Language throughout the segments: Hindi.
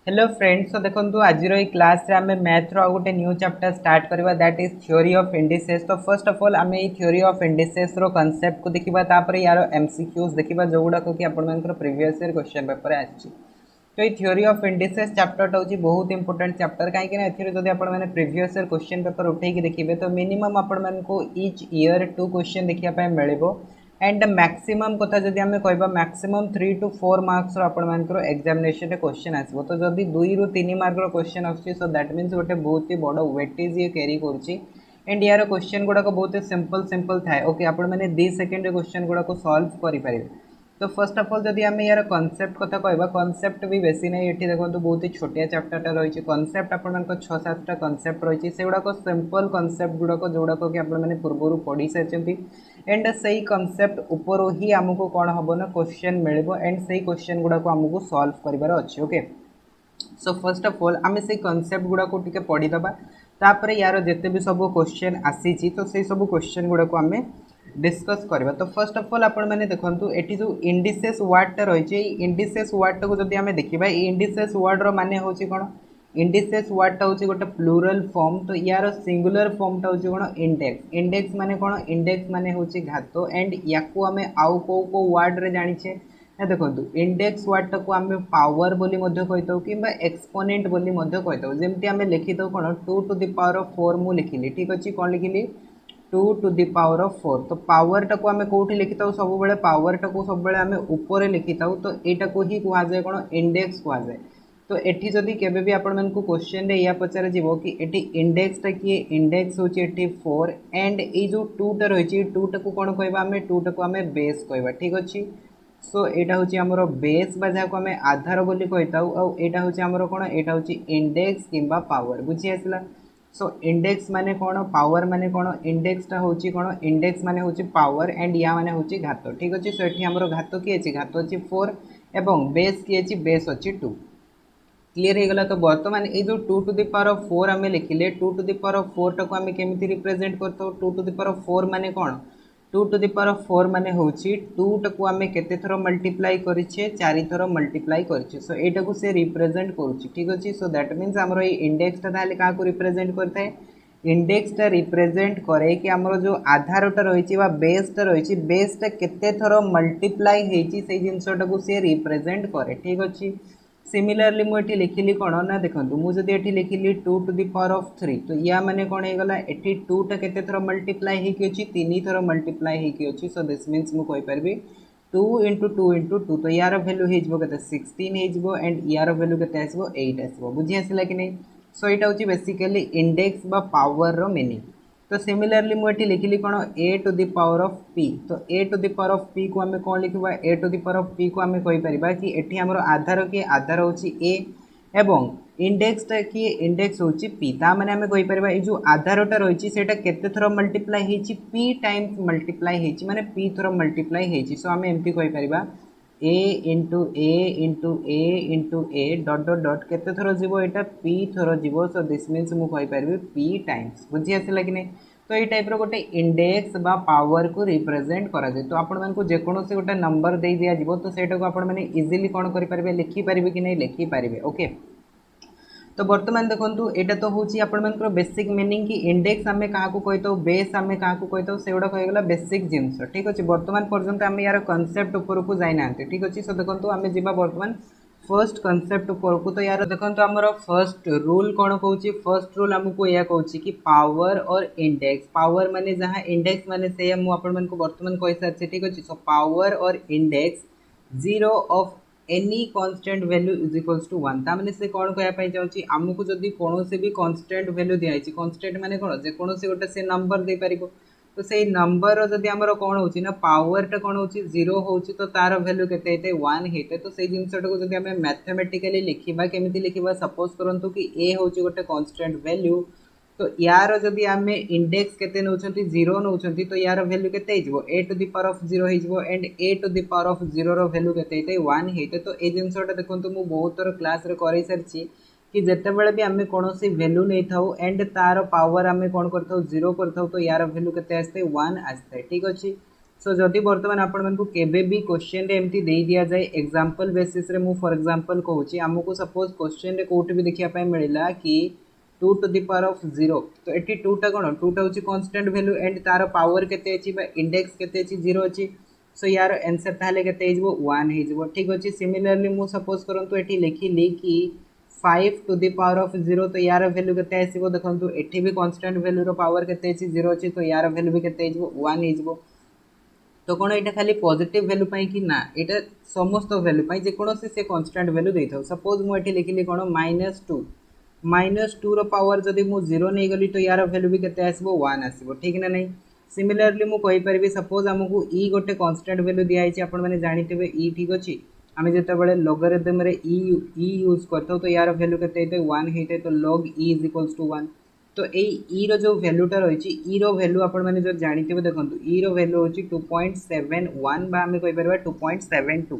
हेलो फ्रेंड्स, तो देखो आज क्लास रे आमे मैथ रो गोटे न्यू चैप्टर स्टार्ट करबा that is theory of indices. तो फर्स्ट ऑफ ऑल आमे थ्योरी ऑफ इंडिसेस रो कांसेप्ट को देखिबा, तापर यार एमसीक्यूज देखिबा जोगुडा को कि आपण मानकर प्रीवियस ईयर क्वेश्चन पेपर आछि। तो ये थ्योरी ऑफ इंडिसेस चैप्टर होची बहुत इंपोर्टेंट चैप्टर, काहे कि ना एथिरे जदि आपण माने प्रीवियस ईयर क्वेश्चन पेपर उठै कि देखिबे तो मिनिमम आपण मान को ईच ईयर 2 क्वेश्चन देखिया पाए मिलिबो। एंड मैक्सिमम कथा जदि आमे कहबा मैक्सिमम 3 to 4 मार्क्स रो आपण मानकर एग्जामिनेशन रे क्वेश्चन आसीबो। तो जदि 2 ରୁ 3 मार्क रो क्वेश्चन आछि सो दैट मींस गोटे बहुत ही बड़ वेटेज ये कैरी करछि। एंड यार क्वेश्चन गुडा को बहुत ही सिंपल सिंपल थाए। ओके, आपण माने 2 सेकंड रे क्वेश्चन गुडा को सॉल्व करि परिबे। तो फर्स्ट ऑफ ऑल जदि आमे यार कॉन्सेप्ट कथा कहबा, कॉन्सेप्ट भी बेसी नै, एठी देखंतु बहुत ही छोटिया चैप्टरटा रहिछि। कॉन्सेप्ट आपण मानक 6-7 टा कॉन्सेप्ट रहिछि, सेगुडा को सिंपल कॉन्सेप्ट गुडा को जोडा को कि आपण माने पूर्वरु पढी साचंती। एंड सही कॉन्सेप्ट ऊपर ही हमको कौन हम ना क्वेश्चन मिलिबो एंड सही क्वेश्चन गुडा को हमको सॉल्व करिवार अछि। Okay, so first of all आमे से कॉन्सेप्ट गुडा को टिके पढी दबा, तापरे यार जते भी सब क्वेश्चन आसीची तो से सब क्वेश्चन गुडा को हमें डिस्कस करबा। तो फर्स्ट ऑफ ऑल आपण माने देखंतु एठी जो इंडिसेस वर्ड टा रहिছে, इंडिसेस वर्ड को जदि हमें देखिबा, इंडिसेस वर्ड रो माने होची कोन, इंडिसेस वर्ड टा होची गोटे प्लूरल फॉर्म। तो यार सिंगुलर फॉर्म टा होची कोन, इंडेक्स। इंडेक्स माने कोन, इंडेक्स माने होची घात। एंड याकू हमें आउ को वर्ड रे जानिछे ना, देखंतु इंडेक्स वर्ड टा को हमें पावर बोली मध्य कहितो किबा एक्सपोनेंट बोली मध्य कहितो। जेमति हमें लिखितो कोन 2 to the power of 4 मु लिखिली, ठीक अछि। कोन लिखिली 2 to the power of 4। तो पावर टा को हमें कोठी लिखिता सब बेले, पावर टा को सब बेले हमें ऊपर लिखिता। तो एटा को ही कुआ जाय कोन, इंडेक्स कुआ जाय। तो एठी जदि केबे भी आपण मन को क्वेश्चन रे या पचारे जीवो कि एठी इंडेक्स टा किए, इंडेक्स होची एठी 4 एंड ए जो 2 टा रहिची 2 टा को कोन कहबा, हमें 2 टा को हमें बेस कहबा, ठीक अछि। सो एटा होची हमरो बेस बजा को हमें आधार बोली कहताउ। आ एटा होची हमरो कोन, एटा होची इंडेक्स किबा पावर, बुझी आसला। सो इंडेक्स माने कोन, पावर माने कोन, इंडेक्स टा होची कोन, इंडेक्स माने होची पावर एंड या माने होची घात, ठीक अछि। सो एठी हमरो घात की अछि, घात अछि 4 एवं बेस की अछि, बेस अछि 2। क्लियर हो गला। तो बर्तमान ये जो 2 to the power of 4 आम लिखिले, 2 to the power of 4 टाक आम केमी रिप्रेजेंट करता। 2 to the power of 4 माने कौन, 2 to the power of 4 माने होची 2 टाक आम केते थर मल्टीप्लाई करिछे, 4 थर मल्टीप्लाई करिछे। सो एटा को से रिप्रेजेंट करूची, ठीक अछि। सो दैट मींस हमरो ये इंडेक्स ता ताले का को रिप्रेजेंट करथाय, इंडेक्स टा रिप्रेजेंट करे कि हमरो जो आधार टा रहिछि बा बेस टा रहिछि, बेस टा केते थर मल्टीप्लाई हेछि सेही जिंसटा को से रिप्रेजेंट करे, ठीक अछि। सिमिलरली मुझे लिखिली कौन ना, देखो मुझे ये लिखिली 2 to the power of 3। तो या माने कौन हो गला, एठी 2 टा केते थर मल्टीप्लाई हेकी अछि, 3 थर मल्टीप्लाई हेकी अछि। सो दिस मींस मु कहि परबी 2 into 2 into 2। तो यार वैल्यू हे जबो केते 16 हे जबो एंड यार वैल्यू केते आसबो 8 आसबो, बुझी आसिला कि नै। सो एटा होची बेसिकली इंडेक्स बा पावर रो मीनिंग। तो सिमिलरली मुझे लिखिली कौन, a to the power of p। तो a to the power of p को हमें कौन लिखबा, a to the power of p को हमें कहि परिबा कि एठी हमरो आधार के आधार होची a एवं इंडेक्स टा कि इंडेक्स होची p। ता माने हमें कहि परिबा ए जो आधारटा रहिची सेटा केते थरो मल्टीप्लाई हेची, p टाइम्स मल्टीप्लाई हेची, माने p थरो मल्टीप्लाई हेची। सो हमें एमती कहि परिबा a into a into a into a dot dot dot केते थरो जीवो, एटा p थरो जीवो। सो दिस मींस मु कहि परिबी p टाइम्स, बुझी आसिला कि नै। तो ये टाइप रो गोटे इंडेक्स बा पावर को रिप्रेजेंट करा जाय। तो आपण मानकु जे कोनोसी गोटे नंबर दे दिया जीवो तो सेटा को आपण माने इजीली कोन करि परिबे, लिखि परिबे कि नै, लिखि परिबे। ओके, तो वर्तमान देखंतु एटा तो होची आपण मानकर बेसिक मीनिंग कि इंडेक्स आमे काहा को कहतो, बेस आमे काहा को कहतो, सेउडा कहि गेला बेसिक जिंस, ठीक अछि। वर्तमान पर्यंत आमे यार कांसेप्ट ऊपर को जाई नांते, ठीक अछि। सो देखंतु आमे जिबा वर्तमान फर्स्ट कांसेप्ट ऊपर को। तो यार देखंतु हमरो फर्स्ट रूल कोन कहूची, फर्स्ट रूल हमको या कहूची कि पावर और इंडेक्स, पावर माने जहां इंडेक्स माने से हम आपण मन को वर्तमान कहि सारछे, ठीक अछि। सो पावर और index 0 of any constant value is equals to 1। ता माने से कोन कहया पई जाउची, हमको जदी कोनोसे भी कांस्टेंट वैल्यू दियाइची, कांस्टेंट माने कोन, जे कोनोसे गोटे से नंबर दे परिबो। तो सेही नंबर रो जदी हमरो कोन होची ना, पावर टा कोन होची 0 होची, तो तार वैल्यू केते हेते 1 हेते। तो सेही जिंसटा को जदी हमें मैथमेटिकली लिखिबा, केमिति लिखिबा, सपोज करंतु कि a होची गोटे कांस्टेंट वैल्यू। तो यार जदी आमे इंडेक्स केते नउछंती 0 नउछंती, तो यार वैल्यू केते हिजबो, a to the power of 0 हिजबो and a to the power of 0 रो वैल्यू केते हेते 1 हेते। तो ए जिंसटा देखंतु मु बहुत थोर क्लास रे करै सरछि कि जेते बेले भी आमे कोनोसी वैल्यू नै थाउ एंड तार पावर आमे कोन करथाउ 0 करथाउ, तो यार वैल्यू केते आस्ते 1 आस्ते, ठीक अछि। सो जदि बर्तमान आपण केबे भी क्वेश्चन रे एमती दे दिया जाए एग्जांपल बेसिस रे मु फॉर एग्जांपल कहूची हमको सपोज क्वेश्चन रे कोठी भी देखिया पाए मिलिला कि 2 टू द पावर ऑफ 0 तो एटी 2 टा कोन 2 टा होची कांस्टेंट वैल्यू एंड तार पावर केते अछि बा इंडेक्स केते अछि 0 अछि सो यार आंसर ताले केते हिजबो 1 हिजबो ठीक अछि सिमिलरली मु सपोज करंतु एटी लिखिली कि 5 टू द पावर ऑफ 0 तो यार वैल्यू केते आसीबो देखंतु एठी भी कांस्टेंट वैल्यू रो पावर केते अछि 0 अछि तो यार वैल्यू भी केते हिजबो 1 हिजबो तो कौन यहाँ खाली पॉजिटिव वैल्यू पाई कि ना यहाँ समस्त वैल्यू पाई जेकोसी से कांस्टेंट वैल्यू दे था सपोज मुझे लिखिली कौन -2 रो पावर जदि मु 0 नहीं गली तो यार वैल्यू भी केते आसीबो 1 आसीबो ठीक ना नहीं सिमिलरली मु कहि परबी सपोज हमकु ई गोटे कांस्टेंट वैल्यू दिया आइछि आपण माने जानिथिबे ई ठीक अछि आमे जते बेले लोगरिथम रे ई यूज करथौ तो यार वैल्यू केते हेते 1 हेते तो log e = 1 तो ई रो जो वैल्यूटा रही ई रो वैल्यू आपण माने जो जानिथिबे देखंतु ई रो वैल्यू होची 2.71 बा हमें कहि परबा 2.72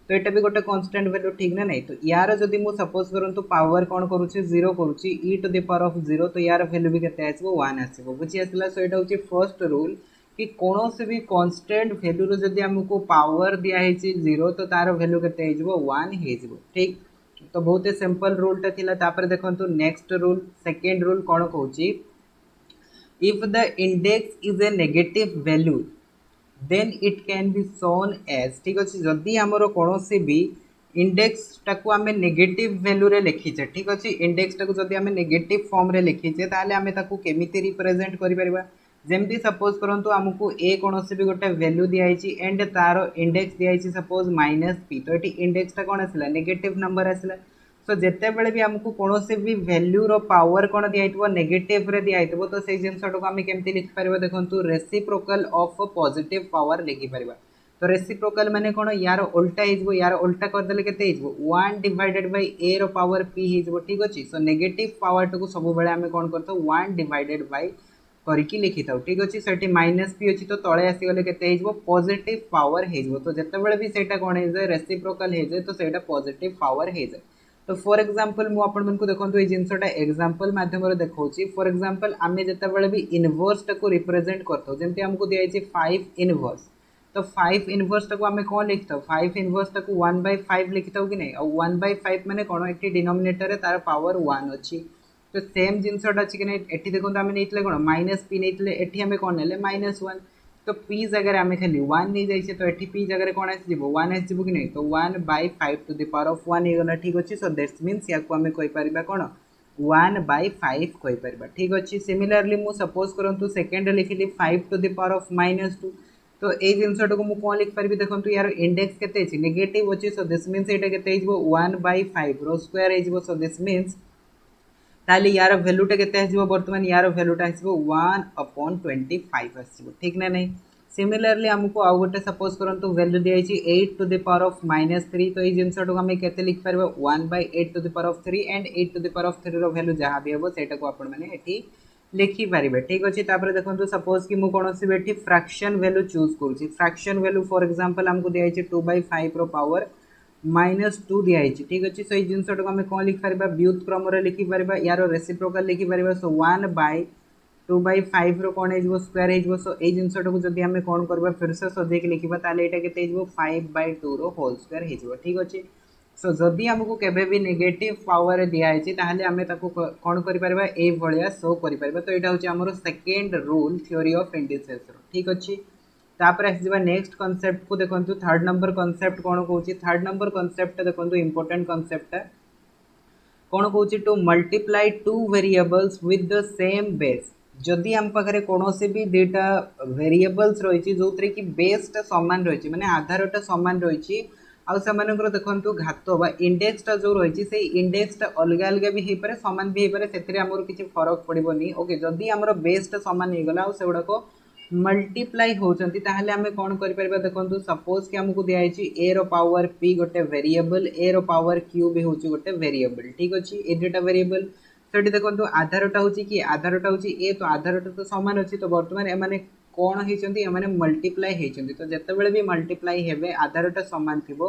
तो एटा भी गोटे कांस्टेंट वैल्यू ठीक ना नहीं तो यार जदि मु सपोज करंतु पावर कोन करूची 0 करूची e to the power of 0 तो यार वैल्यू भी केते आसीबो 1 आसीबो बुझी आसला सो एटा होची फर्स्ट रूल कि कोनोसे भी कांस्टेंट वैल्यू रो जदि हमको पावर दिया हेची 0 तो तार वैल्यू केते हेजबो 1 हेजबो ठीक तो बहुत ही सिंपल रूल टा थिला तापर देखंतु नेक्स्ट रूल सेकंड रूल कोन कहूची if the index is a negative value then it can be shown as ठीक अछि जदि हमरो कोनोसी भी इंडेक्स टाको हमें नेगेटिव वैल्यू रे लिखिचे ठीक अछि इंडेक्स टाको जदि हमें नेगेटिव फॉर्म रे लिखिचे ताले हमें ताको केमिति रिप्रेजेंट करि परिबा जेमती सपोज करंतु हमको ए कोनोसी भी गोटे वैल्यू दिया आइछि एंड तारो इंडेक्स दिया आइछि सपोज -p तो एटी इंडेक्स टा कोन आसिला नेगेटिव नंबर आसिला सो जेते बेले भी हमको कोनोसी भी वैल्यू रो पावर कोन दिया आइतबो नेगेटिव रे दिया आइतबो तो सेही जिंसटो हम केमती लिखि परिबा देखंतु रेसिप्रोकल ऑफ पॉजिटिव पावर लिखि परिबा तो रेसिप्रोकल माने कोन यार उल्टा हिजबो यार उल्टा कर देले केते हिजबो 1 डिवाइडेड बाय a रो पावर p हिजबो ठीक अछि सो नेगेटिव पावर टको सब बेले हम कोन करतो 1 डिवाइडेड बाय करके लिखि थाउ ठीक अछि सेठी -p अछि तो तळे आसी गले केते हिजबो पॉजिटिव पावर हिजबो तो जेते बेले भी सेटा कोन हे जाय रेसिप्रोकल हे जाय तो सेटा पॉजिटिव पावर हे जाय तो फॉर एग्जांपल मु आपण मन को देखंतु ए जिंसटा एग्जांपल माध्यम रे देखौची फॉर एग्जांपल आमे जेते बेले भी इनवर्स टको रिप्रेजेंट करतो जेंति हमको दिया छै 5 इनवर्स तो 5 इनवर्स टको आमे कोन लिखतो 5 इनवर्स टको 1/5 लिखितो कि नै और 1/5 माने कोन एटी डिनोमिनेटर रे तार पावर 1 अछि तो सेम जिनसटा अछि कि नै एठी देखंतु आमे नेतले कोन -p नेतले एठी आमे कोन नेले -1 तो p जगह आमे खाली 1 नै जाय छै तो एठी p जगह कोन आसी जिवो 1 आसी जिवो कि नै तो 1/5 टू द पावर ऑफ 1 हेगला ठीक अछि सो दैट्स मींस या को आमे कहि परिबा कोन 1/5 कहि परिबा ठीक अछि सिमिलरली मु सपोज करंतु सेकंड लिखिली 5 टू द पावर ऑफ -2 तो ए जिनसटा को मु कोन लिख परिबी देखंतु यार इंडेक्स केते अछि नेगेटिव अछि सो दिस मींस एटा केते हिजबो 1/5 रो स्क्वायर हिजबो सो दिस मींस ताली यार वैल्यू टा केते आसीबो वर्तमान यार वैल्यू टा आसीबो 1/25 आसीबो ठीक ना नहीं सिमिलरली हमको आ गोटे सपोज करंतु वैल्यू दिया छी 8 टू द पावर ऑफ -3 तो ई जिंसटा को हम केते लिख परबो 1/8 to the power of 3 and 8 to the power of 3 रो वैल्यू जहां भी हेबो सेटा को आपण माने एठी लिखि पारिबे ठीक अछि तापर देखंतु सपोज कि मु कोनोसी बेठी फ्रैक्शन वैल्यू चूज करूची फ्रैक्शन वैल्यू फॉर एग्जांपल हमको दिया छी 2/5 रो पावर -2 दिया है ठीक अच्छे सो जिनसटा को आम कौन लिखिपर व्युत्क्रम लिखि पार यार रेसिप्रोकल लिखिपर सो 1/2/5 कौन हो स्क्वायर हो सो ये जिनसटा को जब आम कौन करवा फिर से सजेक लिखा ताले यहाँ के 5/2 रो होल स्क्वायर हो ठीक अच्छे सो जदि आमको केबे भी नेगेटिव पावर दिखाई ताहले आमे ताको कौन करिपरिबा ए भलिया शो करिपरिबा तो एटा होची हमरो second rule theory of indices रो ठीक अछि तापर आसीबा नेक्स्ट कांसेप्ट को देखंतु थर्ड नंबर कांसेप्ट कोन कहूची थर्ड नंबर कांसेप्ट देखंतु इंपोर्टेंट कांसेप्ट है कोन कहूची to multiply two variables with the same base जदि हम पाखरे कोनोसे भी डेटा वेरिएबल्स रहिची जोतरे कि बेस ता समान रहिची माने आधारटा समान रहिची आ सेमानकर देखंतु घात बा इंडेक्स ता जो रहिची से इंडेक्स ता अलग अलग भी हे पारे समान भी हे पारे सेतरे हमर किछि फरक पड़िबोनी ओके जदि हमर बेस ता समान हे गला आ सेउडा को मल्टीप्लाई होचंती ताहले हमें कौन करि परबा देखंतु सपोज कि हमको दिया है a रो पावर p गोटे वेरिएबल a रो पावर q भी होची गोटे वेरिएबल ठीक अछि ए डेटा वेरिएबल सेठी देखंतु आधारटा होची कि आधारटा होची a तो आधारटा तो समान अछि तो वर्तमान ए माने कोन हेचंती ए माने मल्टीप्लाई हेचंती तो जते बेले भी मल्टीप्लाई हेबे आधारटा समान थिबो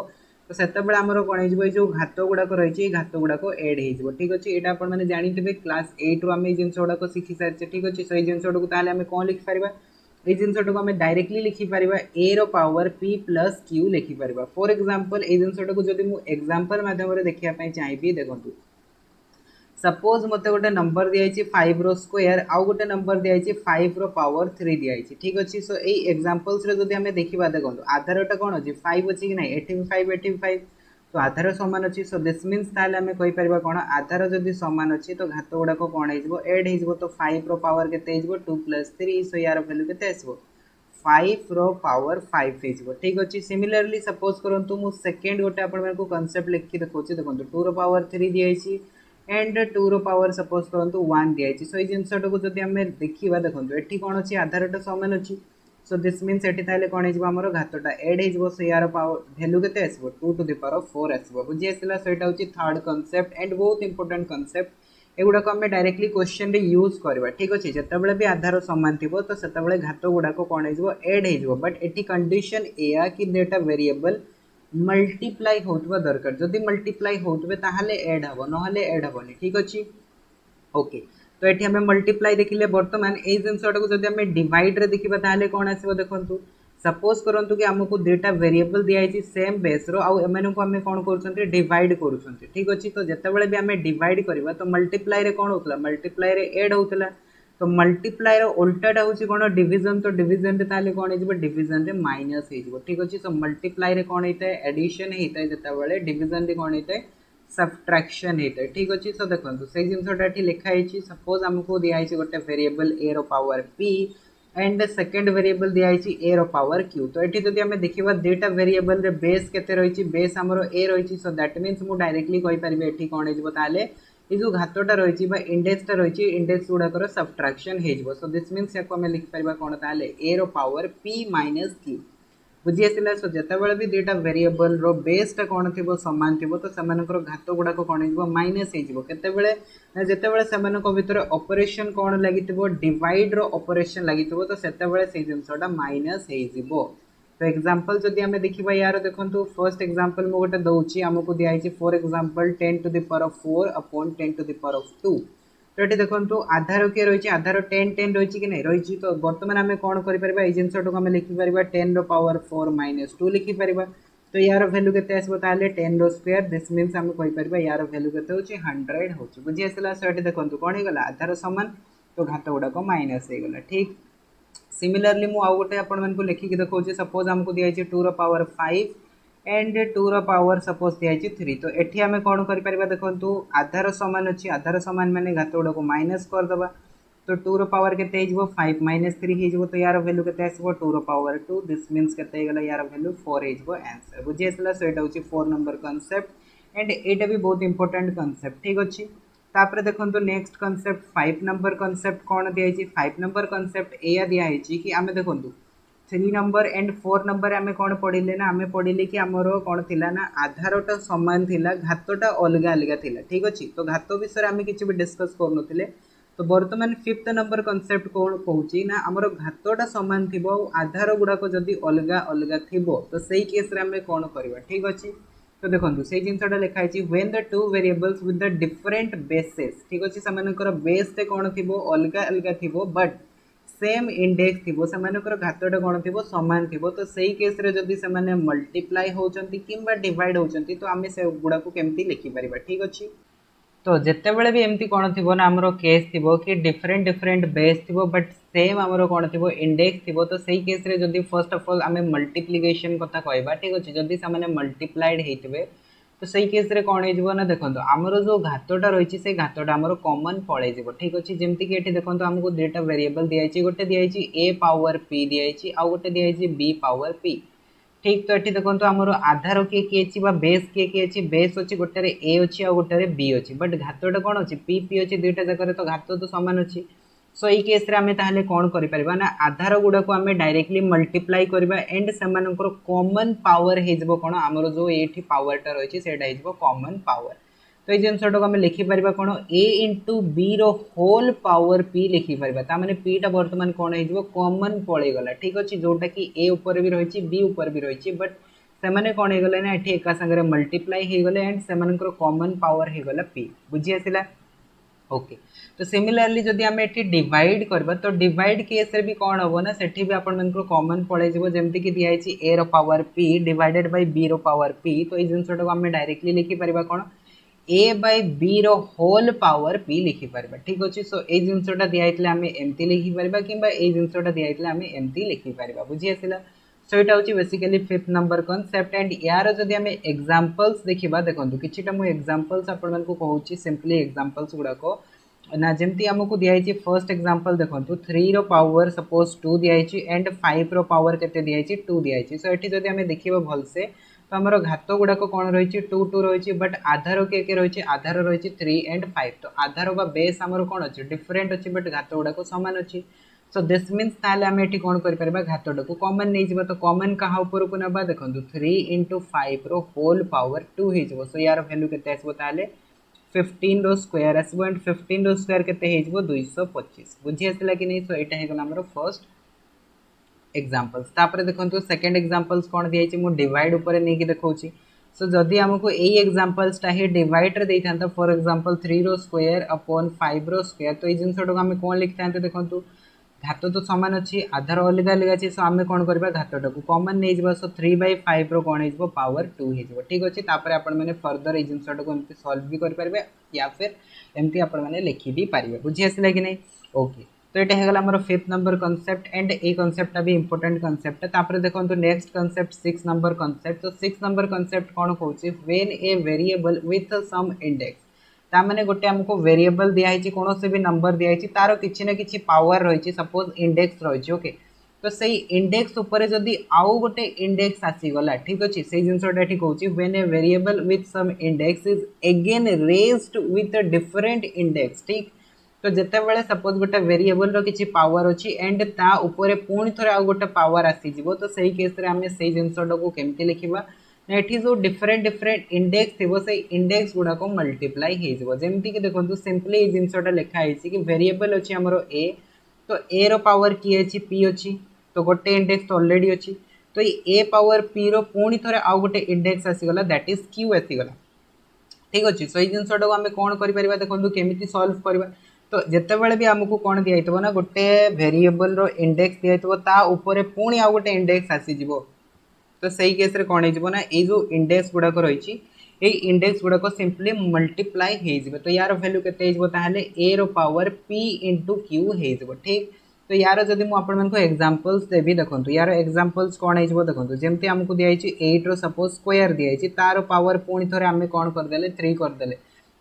तो सेते बेले हमरो कोन हेजबो जो घात गुडा को रहिची घात गुडा को ऐड हेजबो ठीक अछि एटा अपन माने जानि थिबे क्लास 8 रो हम जिंस गुडा को सिखि सारचे ठीक अछि सही जिंस गुडा को ताले हम कोन लिखि परबा ये जिनसटा को आम डायरेक्टली लिखिपर ए रो पावर पी प्लस क्यू लिखिपर। फॉर एग्जांपल ये जिनसटा को जब मुझे एग्जांपल माध्यम देखा चाहिए देखो सपोज मत गोटे नंबर दिखाई 5 रो स्क्वायर आउ गोटे नंबर दिखाई 5 रो पावर 3 दिखाई ठीक अच्छे। सो ये एग्जांपल्स रे जदि हमें देखा देखो आधारटा कौन अच्छी 5 अच्छी कि ना एटी 5 एटी 5 तो आधार सामान अच्छी। सो दिस मीन्स ताले आम कहीपर कौन आधार जदि सामान अच्छी तो घात गुड़ाक कौन हो एड हो तो 5 रो पावर के 2 प्लस 3 सो यार भैल्यू के आसो 5 रो पावर 5 हो ठीक अच्छे। सिमिलरली सपोज करूँ मुझे सेकेंड गोटे आपको कनसेप्ट लिखिक देखो देखो 2 रो पावर 3 दिखाई एंड 2 रो पावर सपोज करूँ 1 दिखाई। सो ये जिनसा को जब आम देखा देखो ये कौन अच्छी आधारटा सामान अच्छी। सो दिस मीन्स ये कौन होमर घातटा एड हो सो यार पावर भैल्यू के 2 टू द पावर 4 आसो बुझी आसला। सो यहाँ हूँ थर्ड कनसेप्ट एंड बहुत इंपोर्टेंट कनसेप्ट एगुड़ाक आम डायरेक्टली क्वेश्चन यूज करवा ठीक अच्छे। जितेबाला भी आधार सामान थी तो से घात गुड़ाक कौन हो एड हो बट ये कंडीशन या कि डेटा वेरिएबल मल्टीप्लाई होता दरकार जदि मल्टीप्लाई होते एड हम ना एड हेनी ठीक अच्छे ओके। तो ये आम मल्टीप्लाई देखिले बर्तमान ये जिनसा को जब आम डिवाइड रे देखा कौन आसो देखो सपोज करूँ कि आमको दुईटा वेरिएबल दिखाई सेम बेस रो आउ एम को आम कौन कर डिवाइड कर ठीक अच्छे। तो जितेबाला भी आम डिवाइड करवा तो मल्टीप्लाई रे कौन होता मल्टीप्लाई रे एड होता तो मल्टीप्लाई रो उल्टाटा हूँ कौन डिविजन तो डिविजन रे ताले कौन हो डिविजन रे माइनस हो ठीक अच्छे। सो मल्टीप्लाई रे कौन होता है एडिशन होता है जितेबाला डिविजन रे कौन होता है सब्ट्रैक्शन होता है ठीक अच्छे। सो देखो से जिनसा लिखाई सपोज आमको दिखाई गोटे वेरिएबल ए रो power P and second variable दिखाई ए रो पावर क्यू। तो ये जब आम देखा दुईटा वेरिएबल रे बेस केते रही बेस आमर ए रही। सो दैट मीन्स मुझे डायरेक्टली कहीपर ये कौन हो ये जो घातटा रही इंडेक्सटा रही इंडेक्स गुड़ाकर सब्ट्रैक्शन हो। सो दिस मीन्स या आम लिखिपर कौन ए रो पावर पी माइनस क्यू बुझी आसला। सो जितेबाला भी दुईटा वेरिएबल रो बेसटा कौन थी सामान थी तो से घात गुड़ाक कौन हो माइनस हो जितेबाला से भितर ऑपरेशन कौन लगी डिवाइड रो ऑपरेशन लगी तो से जिनसा माइनस हो। तो एग्जांपल जदि आम देखा यार देखो फर्स्ट एग्जांपल मुझे गोटे दूसरी आमको दिखाई for example 10 to the power 4 upon 10 to the power 2। तो ये देखो आधार किए रही आधार 10 10 रही कि नहीं रही। तो बर्तमान आम कौन कर जिनसा को आम लिखिपर 10 रो पावर 4 माइनस 2 लिखिपर। तो यार भैल्यू के आसो 10 रो स्क्वायर दिस मीन्स आम कहीपर यार भैल्यू के 100 हो बुझी आसला। सो ये देखो कौन होगा आधार सामान तो घात गुड़ाक माइनस होगा ठीक। सिमिलरली मुझे आउ गोटे आपको लिखिक देखा सपोज आमको दिखाई 2 रो पावर 5 एंड 2 रो पावर सपोज दिखाई 3। तो ये आम कौन कर देखो आधार सामान अच्छी आधार सामान मैंने घात गुड़ाक माइनस करदे तो 2 रो पावर के 5 माइनस 3 हो। तो यार भैल्यू के आसो 2 रो पावर 2 दिस मीन्स के यार भैल्यू 4 हो आंसर बुझी आसला। सो यहाँ हूँ 4 नंबर कनसेप्ट एंड यहाँ भी बहुत इंपोर्टेंट कनसेप्ट ठीक अच्छे। तापर देखो नेक्स्ट कनसेप्ट 5 नंबर कनसेप्ट कौन दिखाई 5 नंबर कनसेप्ट या दिखाई कि आम देखो 3 नंबर एंड 4 नंबर आम कौन पढ़ले ना आम पढ़ले कि आमर कौन थी ना आधारटा सामान थिला घातटा अलग अलग थिला ठीक अच्छे। तो घात विषय आम किसी भी डिस्कस करूँ तो बर्तमान 5th नंबर कनसेप्ट कौन कहूँ ना आमर घातटा सामान थी आधार गुड़ाक जदि अलग अलग थी तो सही केस आम कौन करवा ठीक अच्छे। तो देखो से जिनसा लिखाई when the two variables with the different bases ठीक अच्छे से बेस कौन थी अलग अलग थी बट सेम इंडेक्स थी से घातटा कौन थी सामान थी तो सही केस जदि से मल्टीप्लाई होती कि डिवाइड होती तो आम से गुड़ाक केमती लिखिपर ठीक अच्छे। तो जितेबाला भी एमती कौन थी ना आमर केस थी कि डिफरेंट डिफरेंट बेस थी बट सेम आमर कौन थी इंडेक्स थी तो सही केस जदि फर्स्ट ऑफ ऑल आम मल्टीप्लिकेशन कथा कहवा ठीक अच्छे जदि से मल्टीप्लाइड होते तो सही केस कौन हो ना देखो आमर जो घातटा रही से घातटा आमर कॉमन पड़े ठीक अच्छे। जमती कि ये देखो आमको दुईटा वेरिएबल दिखाई गोटे दिखाई ए पावर पी दिखाई आउ गोटे दिखाई बी पावर पी ठीक। तो ये देखो आमर आधार किए अच्छी बेस किए अच्छी बेस अच्छी गोटे ए अच्छी आ गोटे बी अच्छी बट घातटा कौन अच्छी पी पी अच्छी दुईटा जगह तो घात तो सामान अच्छी। सो ये केस आम ताहले कौन कर ना आधार गुड़ाक आम डायरेक्टली मल्टीप्लाई करवा एंड से कॉमन पावर हो कौन आमर जो ये पावरटा रही है कॉमन पावर। तो ये जिनसा को आम लिखिपर कौन ए इंटू बी रोल पावर पी लिखिपर ताने पीटा बर्तमान कौन हो कॉमन पड़ेगला ठीक अच्छे जोटा कि ए उपर भी रही बी उपर भी रही बट से कौन होगले ना ये एका सागर मल्टीप्लाई हो गले एंड से कॉमन पावर होगला पी बुझी आसला। ओके तो सिमिलरली जदि आम एटी डिवाइड करबा तो डिवाइड केस रे भी कौन हम ना सेठी भी आपण मन को कॉमन पड़े जीवो जेमति कि दिया है ए रो power p divided by b रो पावर p तो ए जिनसटा को हम डायरेक्टली लिखि परबा कोन a बाय b रो होल पावर p लिखि परबा ठीक अछि सो ए जिनसटा दिया हैतले हम एमति लिखि परबा किबा ए जिनसटा दिया हैतले हम एमति लिखि परबा बुझि आसिला सो एटा होची basically fifth number concept and यार जदि हम एग्जांपल्स देखिबा देखंतु किछिटा मु एग्जांपल्स आपण मन को कहूची सिंपली एग्जांपल्स गुडा को ना जमती आमको दिखाई फर्स्ट एग्जांपल देखो 3 रो पावर सपोज 2 दिखाई एंड 5 रो पावर केते दिखाई 2 दिखाई सो एठी जदि हमें देखिबा भलसे तो हमर घात गुडाक कौन रही 2 2 रही बट आधार के रही आधार रही 3 एंड 5 तो आधार बा बेस आमर कौन अच्छे डिफरेंट अच्छी बट घात गुडाक सामान अच्छी सो दिस मीन्स ताले आम एठी कौन कर परबा घातटा को कॉमन नहीं जिबा तो कॉमन कहा ऊपर को नबा देखंतु 3 * 5 रो होल पावर 2 हे जिवो सो यार वैल्यू केते आसबो ताले 15 रो स्क्वायर आसबो एंड 15 रो स्क्वायर केते हे जिवो 225 बुझी आसला कि नहीं सो एटा हे गला हमरो फर्स्ट एग्जांपल्स तापर देखंतु सेकंड एग्जांपल्स कोन दिया छि मु डिवाइड ऊपर नै कि देखौछि सो जदि हमको एई एग्जांपल्स ता हे डिवाइड रे देइथांता फॉर एग्जांपल 3 रो स्क्वायर अपॉन 5 रो स्क्वायर तो ए जिंसटो हम कोन लिखथांते देखंतु घात तो सामान अच्छी आधार अलग अलग अच्छे सो आम कौन करबा घातटा को कॉमन नहीं जिबा सो 3/5 रो कोन हिजबो पावर 2 हिजबो ठीक अछि तापर आपण माने फर्दर ए जिंसटो को एमती सॉल्व भी कर परबे या फिर एमती आपण माने लिखि भी पारिबे बुझी आसला कि नहीं ओके तो एटा हे गला हमर फिफ्थ नंबर कांसेप्ट एंड ए कांसेप्ट भी इंपोर्टेंट कांसेप्ट तापर देखंतु नेक्स्ट कांसेप्ट 6 नंबर कांसेप्ट तो 6 नंबर कांसेप्ट कोन कहउची when a variable with some index ता माने गोटे हमको वेरिएबल दिया है कौन से भी नंबर दिया है तार किछि ना किछि पावर रही सपोज इंडेक्स रही ओके तो सही इंडेक्स ऊपर जदि आउ गोटे इंडेक्स आसीगला ठीक अच्छे से जिनसटा ठीक होची when a variable with some index is again raised with a different index ठीक तो जिते बेले सपोज गोटे वेरिएबल रो किछि पावर अछि एंड ता ऊपर पुणी थरे आउ गोटे पावर आसी जिवो तो सही केस रे हमें सही जिनसटा को केमति लिखिबा एठी जो डिफरेंट डिफरेंट इंडेक्स थी से इंडेक्स गुडा को मल्टीप्लाई हे जिवो जेमति कि देखंतु सिंपली ए जिनसटा लिखा हेछि कि वेरिएबल अछि हमरो a तो a रो पावर की अछि p अछि तो गोटे इंडेक्स तो ऑलरेडी अछि तो ए पावर p रो पुणी थरे आउ गोटे इंडेक्स आसी गला दैट इज q आसी गला ठीक अछि सो ए जिनसटा को हमें कोन करि परिबा देखंतु केमिति सॉल्व करबा तो जेते बेले भी हमको कोन दिया हितबो ना गोटे वेरिएबल रो इंडेक्स दिया हितबो ता ऊपर पुणी आउ गोटे इंडेक्स आसी जिवो तो सही केस रे कोन हेजिबो ना ए जो इंडेक्स गुडा को रहिछि ए इंडेक्स गुडा को सिंपली मल्टीप्लाई हेजिबो तो यार वैल्यू केते हेजिबो ताहले a रो पावर p * q हेजिबो ठीक तो यार जदि मु आपन मन को एग्जांपल्स देबी देखंतु यार एग्जांपल्स कोन हेजिबो देखंतु जेमति हमको दिया हिछि 8 रो सपोज स्क्वायर दिया हिछि तार पावर पुणी थरे हमें कोन कर देले 3 कर देले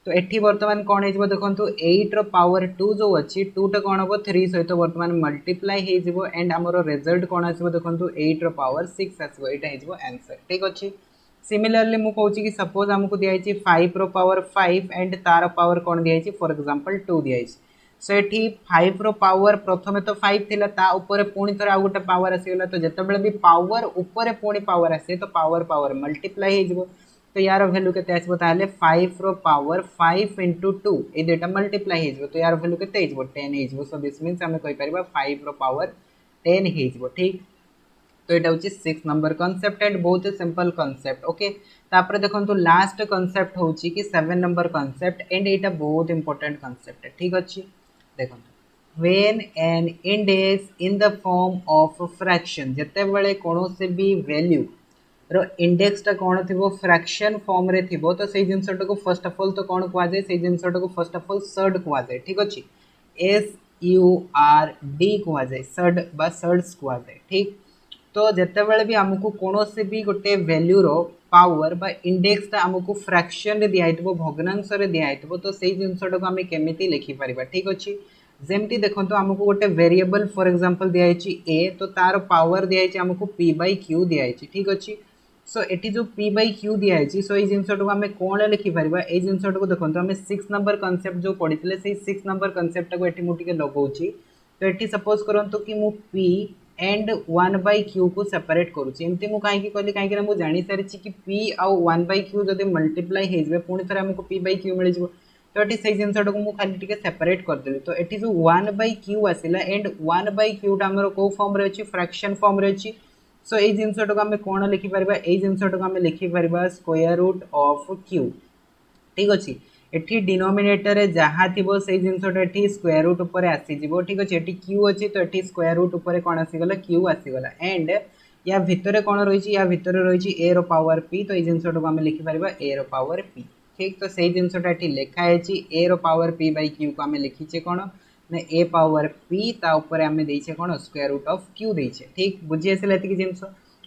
तो एठी वर्तमान कोन हेजिबो देखंतु 8 रो पावर 2 जो अछि 2 टा कोन हबो 3 सहित वर्तमान मल्टीप्लाई हेजिबो एंड हमरो रिजल्ट कोन आसीबो देखंतु 8 रो पावर 6 आसीबो एटा हेजिबो आंसर ठीक अछि सिमिलरली मु कहूची कि सपोज हमको दिया हिछि 5 रो पावर 5 एंड तार पावर कोन दिया हिछि फॉर एग्जांपल 2 दिया हिछि सो एठी 5 रो पावर प्रथमे तो 5 थिला ता ऊपर पुणी थरे आ गोटे पावर आसीगला तो जते बेले भी पावर ऊपर पुणी पावर आसे तो पावर पावर मल्टीप्लाई हेजिबो तो यार वैल्यू केते आसीबो ताले 5 रो पावर 5 * 2 ए डेटा मल्टीप्लाई हेजिबो तो यार वैल्यू केते हेजिबो 10 हेजिबो सो दिस मींस हमें कहि परिबा 5 रो पावर 10 हेजिबो ठीक तो एटा होची 6 नंबर कांसेप्ट एंड बहुत ही सिंपल कांसेप्ट ओके तापर देखंतु लास्ट कांसेप्ट होची कि 7 नंबर कांसेप्ट एंड एटा बहुत इंपोर्टेंट कांसेप्ट है ठीक अछि देखंतु when an index in the form of fraction जते बेले कोनो से भी वैल्यू रो इंडेक्स टा कोन थिबो फ्रैक्शन फॉर्म रे थिबो तो सेही जिंसटा को फर्स्ट ऑफ ऑल तो कोन कुआ जाय सेही जिंसटा को फर्स्ट ऑफ ऑल सर्ड कुआ जाय ठीक अछि SURD कुआ जाय सर्ड बा सर्ड्स कुआ जाय ठीक तो जते बेले भी हमको कोनो से भी गोटे वैल्यू रो पावर बा इंडेक्स ता हमको फ्रैक्शन रे दिया हितबो भग्नांश रे दिया हितबो तो सेही जिंसटा को हमें केमिति लिखि परिबा ठीक अछि जेमति देखंतु हमको गोटे वेरिएबल फॉर एग्जांपल दिया हिछि a तो तार पावर दिया हिछि हमको p/q दिया हिछि ठीक अछि सो एटी जो p/q दिया है सो ये जिनसटा को हमें कौन लिखि परबा ए जिनसटा को देखंतु हमें 6 नंबर कांसेप्ट जो पढितले से 6 नंबर कांसेप्ट को एटी मु टिके लगाउची तो एटी सपोज करंतु कि मु p एंड 1/q को सेपरेट करूची एमती मु काहे कि कहली काहे कि मु जानि सारिची कि p आउ 1/q जदि मल्टीप्लाई हे जबे पुनी थरे हमको p/q मिल जबो तो एटी से जिनसटा को मु खाली टिके सेपरेट कर देली तो एटी जो 1/q आसिला एंड 1/q टा हमरो को फॉर्म रे अछि फ्रैक्शन फॉर्म रे अछि सो ए जिनसटा को हमें कोन लिखि परबा ए जिनसटा को हमें लिखि परबा स्क्वायर रूट ऑफ q ठीक अछि एठी डिनोमिनेटर रे जहाँ थी से जिनसटा एठी स्क्वायर रूट ऊपर आसीजिवो ठीक अच्छे एठी क्यू अच्छी तो एठी स्क्वायर रूट ऊपर कौन आसीगला क्यू आसीगला एंड या भितर कौन रही या भितर रही ए रो पावर पी तो ये जिनसटा को आम लिखिपर ए रो पावर पी ठीक तो से जिनसटा एठी लिखाई ए रो पावर पी बाई क्यू को आम लिखीचे कौन ना ए पावर पी ता ऊपर आम देइछे कौन स्क्वायर रूट ऑफ क्यू देइछे ठीक बुझी आसिला एतिकी जिनस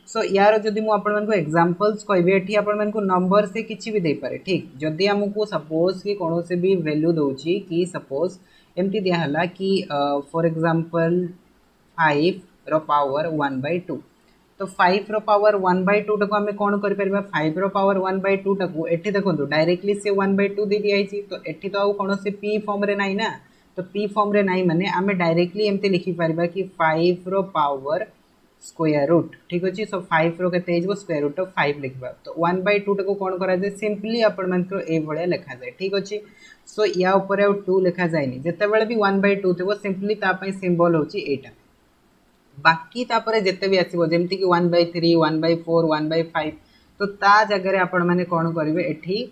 सो यार जदि मु आपण मानको एग्जांपल्स कहबे एठी आपण मानको नंबर से किछि भी दे पारे ठीक जदि हमको सपोज कि कोनोसे भी वैल्यू दोची कि सपोज एमती दिया हला कि फॉर एग्जांपल 5 रो पावर 1/2 तो 5 रो पावर 1/2 टको हमें कोन करि परबा 5 रो पावर 1/2 टको एठी देखंतु डायरेक्टली से 1/2 दे दिया छि तो एठी तो आ कोनोसे p फॉर्म रे नाही ना तो p फॉर्म रे नाही माने हमें डायरेक्टली एमती लिखि परबा कि 5 रो पावर स्क्वायर रूट ठीक अच्छे सो 5 रो केते हो स्क्वायर रूट ऑफ 5 लिखबा तो 1/2 टको कोन करा जाय सिंपली आपण मानकर ए भले लिखा जाय ठीक अच्छे सो या ऊपर आ 2 लिखा जायनी जते बेले भी 1/2 थेबो सिंपली ता पई सिंबल होची एटा बाकी तापरे जते भी आसीबो जेमति कि 1/3 1/4 1/5 तो ता जगह रे आपण माने कोन करिवे एठी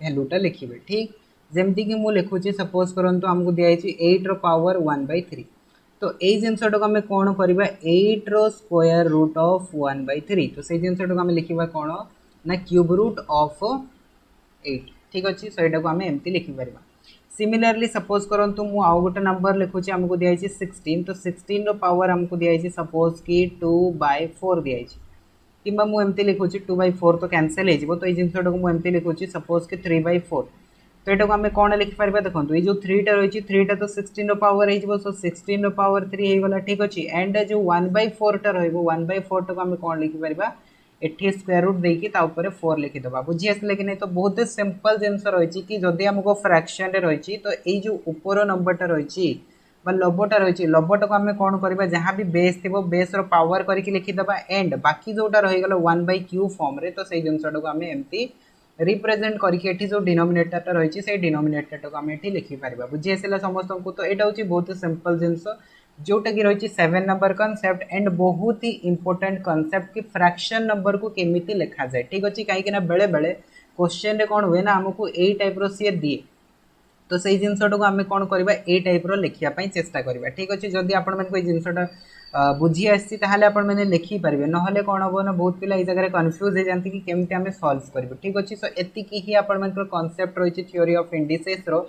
वैल्यूटा लिखिबे ठीक जेमति कि मु लिखुची सपोज करंतु हमकु दियाइची 8 रो पावर 1/3 तो यही जिनसटा को आम कौन करवा 8 रो स्क्वायर रूट ऑफ 1/3 तो से जिनसटा को आम लिखा कौन ना क्यूब रूट ऑफ 8 ठीक अच्छे सो यहाँ को आम एमती लिखिपर सिमिलरली सपोज करंतु मु आउ गोटे नंबर लिखुची हमको दिखाई 16 तो 16 रो पावर हमको दिखाई सपोज कि 2/4 दिखाई कि मुझे लिखुची 2/4 तो कैंसल हो तो ये जिनसटा को मुझे लिखुची सपोज कि 3/4 तो यहाँ को आम कौन लिखिपर देखो ये जो 3टा रही 3टा तो 16 रो पावर हो सो 16 रो पावर 3 हो गला ठीक अच्छे एंड जो 1/4 टा रही 1/4 टाक आम कौन लिखिपर एटी स्क्वायर रूट देकी ता ऊपर 4 लिखिदबा बुझी आसले कि नहीं तो बहुत सिंपल जिनस रही कि जदि आमको फ्रैक्शन रे रही तो ये जो ऊपर नंबरटा रही लबटा रही लबटा को आम कौन करवा जहाँ भी बेस थी बेस रो पावर करके लिखिदबा एंड बाकी जोटा रहीगला 1/q फॉर्म रे तो से जिनसटा को आम एमती रिप्रेजेंट करके जो डिनोमिनेटर रही है डिनोमिनेटर को आम ये लिखिपर बुझी आसला समस्त को तो यहाँ हूँ बहुत सिंपल जिनस जोटा कि रही 7 नंबर कॉन्सेप्ट एंड बहुत ही इंपोर्टेंट कॉन्सेप्ट कि फ्रैक्शन नंबर को केमिति लिखा जाए ठीक अच्छे कहीं बेले बेले क्वेश्चन रे कौन हुए ना आमको ए टाइप रो सी दिए तो से जिनसटा को आम कौन करवा ए टाइप रो लिखिया चेष्टा करवा ठीक अच्छे जदि आपण मानक जिनसटा बुझी आसी ताहले आपण मैंने लिखि पारे ना कौन हम ना बहुत पिला जगह कन्फ्यूज हो जाती कि केमती आम सॉल्व करेंगे ठीक अच्छे सो एतिकी ही आपण मानकर कॉन्सेप्ट रही थ्योरी ऑफ इंडिसेस रो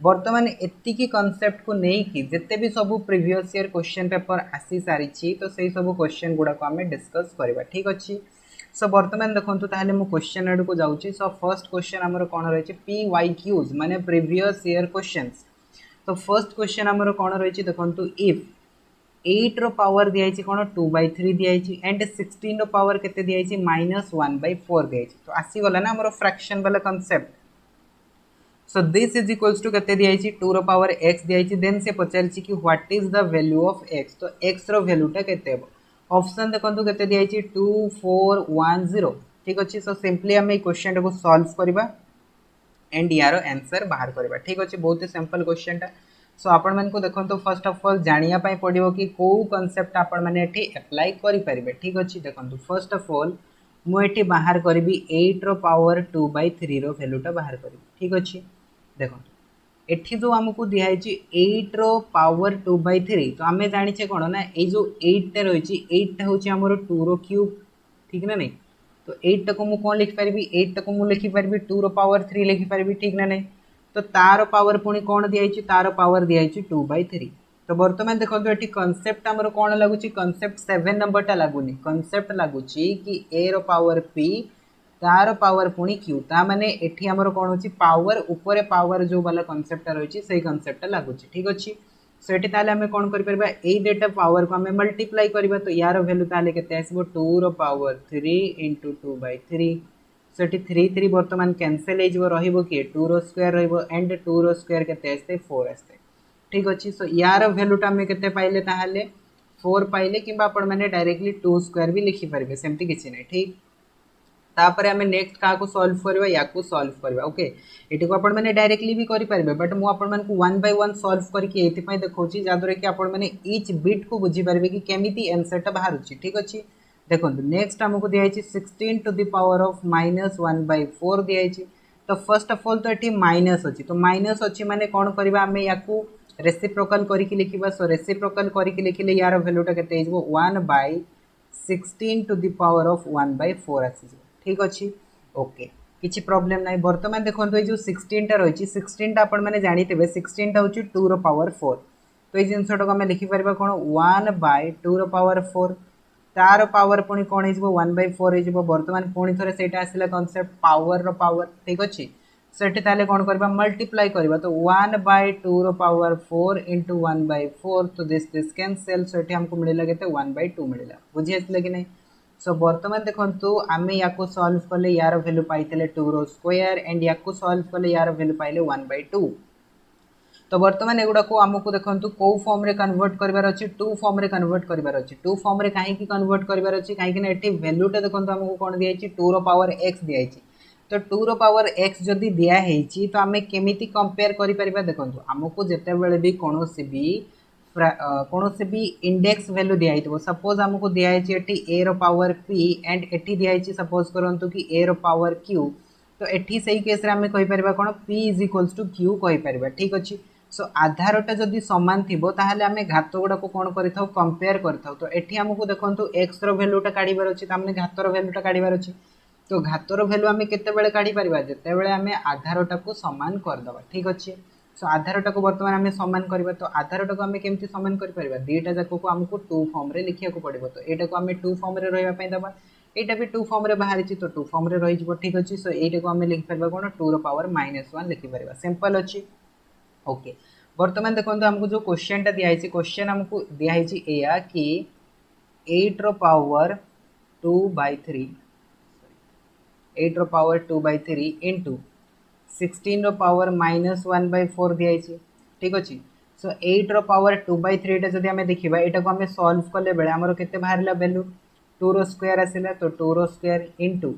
बर्तमान एतिकी कॉन्सेप्ट को लेकिन जिते भी सब प्रीवियस ईयर क्वेश्चन पेपर आसी सारी तो से सब क्वेश्चन गुड़ा को आम डिस्कस करवा ठीक अच्छे सो बर्तमान देखो ताहले मु क्वेश्चन आड़ को जाऊँगी सो फर्स्ट क्वेश्चन आमर कौन रही PYQs माने प्रीवियस ईयर क्वेश्चंस तो फर्स्ट क्वेश्चन आमर कौन रही देखो इफ 8 रो पावर दिखाई कौन 2/3 दिखाई एंड 16 रो पावर केते दिखाई -1/4 दिखाई तो आसीगला ना आमर फ्रैक्शन वाला concept so this is equals to केते दिखाई 2 रो पावर x दिखाई देन से पचारछि कि what is the value of x तो x रो वैल्यूटा केते हेबो ऑप्शन देखंतु केते दिखाई 2410 ठीक अच्छे सो सिंपली आम क्वेश्चन को सॉल्व करबा एंड यार आंसर बाहर करबा ठीक अच्छे बहुत ही सिंपल क्वेश्चन टा सो आपण मानको देखंतु फर्स्ट ऑफ ऑल जानिया पई पड़िबो कि को कांसेप्ट आपण माने एठी अप्लाई करि परिबे ठीक अछि देखंतु फर्स्ट ऑफ ऑल मु एठी बाहर करबी 8 रो पावर 2/3 रो वैल्यूटा बाहर करबी ठीक अछि देखंतु एठी जो हमकु दिहाई छि 8 रो पावर 2/3 तो आमे जानि छे कोन ना ए जो 8 टा रहि छि 8 टा होछि हमरो 2 रो क्यूब ठीक ना नहीं तो 8 टा को मु कोन लिखि परबी 8 टा को मु लिखि परबी 2 रो पावर 3 लिखि परबी ठीक ना नहीं तो तार पावर पुणी कौन दिखाई तार पावर दिखाई 2/3 तो बर्तमान देखो ये कॉन्सेप्ट आमर कौन लगुच कॉन्सेप्ट 7 नंबरटा लगुनि कॉन्सेप्ट लगुच कि ए रो पावर p तार पावर पुणी q ता माने एठी आमर कौन होची पावर ऊपर पावर जो वाला कॉन्सेप्ट रही है कॉन्सेप्ट लगुच ठीक अच्छे सो ये आम कौन कर डेटा पावर को आम मल्टीप्लाई करवा तो यार भैल्यू ताले केते आसीबो 2 रो पावर 3 इंटू 2/3 सो ये 3 3 बर्तमान कैंसल हो किए 2 रो स्क्वायर एंड 2 रो स्क्वायर केते आस्ते 4 आस्ते ठीक अच्छे सो यार भैल्यूटा आम केते पाइले ताहले 4 पाइले किंबा आपण माने डायरेक्टली 2 स्क्वायर भी लिखि परबे सेमती किछि नै ठीक तापर आम नेक्स्ट क्या को सॉल्व करवा या को सॉल्व करवा ओके ये को आपण माने डायरेक्टली भी करि परबे बट मु आपण मानकु 1 बाय 1 सॉल्व करके एथि पई देखौची जादरे कि आपण माने ईच बिट को बुझी परबे कि केमिति आंसर टा बाहर होची ठीक अछि देखो नेक्स्ट आमको दिखाई 16 टू द पावर ऑफ -1/4 दिखाई तो फर्स्ट ऑफ ऑल तो ये माइनस अच्छी तो माइनस अच्छी माने कौन करवा आम या रेसिप्रोकल करके लिखा सो रेसिप्रोकल करके लिखिले यार भैल्यूटा के 1/16 टू द पावर ऑफ 1/4 आसी ठीक अच्छे ओके किसी प्रॉब्लम ना बर्तमान देखो ये जो 16टा रही 16टा आपण मैंने जानते 16टा हूँ 2 रो पावर 4 तो ये जिनटा को आम लिखिपर कौन 1/2 रो पावर 4 तार पावर पुणी कौन हो 1/4 हो बर्तमान पुणी थे से आसला कनसेप्ट पावर रो पावर ठीक अच्छे सो ये ताले कौन करबा मल्टीप्लाई करबा तो 1/2 रो पावर 4 इंटू 1/4 तो दिस कैंसल सो ये हमको मिलला के 1/2 मिलला बुझी आसला कि नहीं सो बर्तमान देखो आम या सल्व कले यार भैल्यू पाई 2 रो स्क्वायर एंड या सल्व कले यार भैल्यू पाइले 1/2 तो बर्तमान एगुड़ा को आमको देखो कौ फॉर्म रे कन्वर्ट करार अच्छी 2 फॉर्म रे कन्वर्ट करार अच्छी 2 फॉर्म रे कहीं कन्वर्ट करार अच्छी कहीं भैल्यूटा देखो आमको कौन दिखाई 2 रो पावर x दिखाई तो 2 रो पावर x जदि दिखाई तो आम केमी कंपेयर कर देखो आमको जिते बड़े भी कौन भी इंडेक्स वैल्यू दिखाई सपोज आमको दिखाई ए रो पावर p एंड एटी दिखाई सपोज करूँ कि ए रो पावर q तो एटी से केस आम कहीपर कौन p is equals to q कहीपर ठीक अच्छे सो आधारटा जदि सामान थी ताहले आम घात गुड़ा को कौन कर कंपेयर कर तो ये आमको देखो एक्स रैल्यूटा काढ़ार अच्छे तो आम घातर भैल्यूटा काढ़ार अच्छे तो घातर भैल्यू आम केतबेले काढ़ीपर जितेबाला आम आधारटा को सामान करदे ठीक अच्छे सो आधारटा को बर्तमान आम सामान करवा तो आधारटा को आम केमती सामान कर दीटा जाक को आमको 2 फॉर्म रे लिखा पड़ो तो यहाँ को आम 2 फॉर्म रे रही दबा यहाँ भी 2 फॉर्म रे बाहरी तो 2 फॉर्म रे रही ठीक अच्छे सो यहाँ को आम लिखिपर कौन 2 रो पावर -1 लिखिपर सिंपल अच्छे ओके बर्तमान देखो हमको जो क्वेश्चन दिखाई क्वेश्चन हमको दिखाई या कि 8 रो पावर 2/3 8 रो पावर 2/3 इंटू 16 रो पावर -1/4 दिखाई ठीक अच्छे सो 8 रो पावर 2/3 जब आम देखा यहाँ को आम सल्व कले बेले आमर के बाहर वैल्यू 2 रो स्क्वायर आसला तो 2 रो स्क्वायर इंटू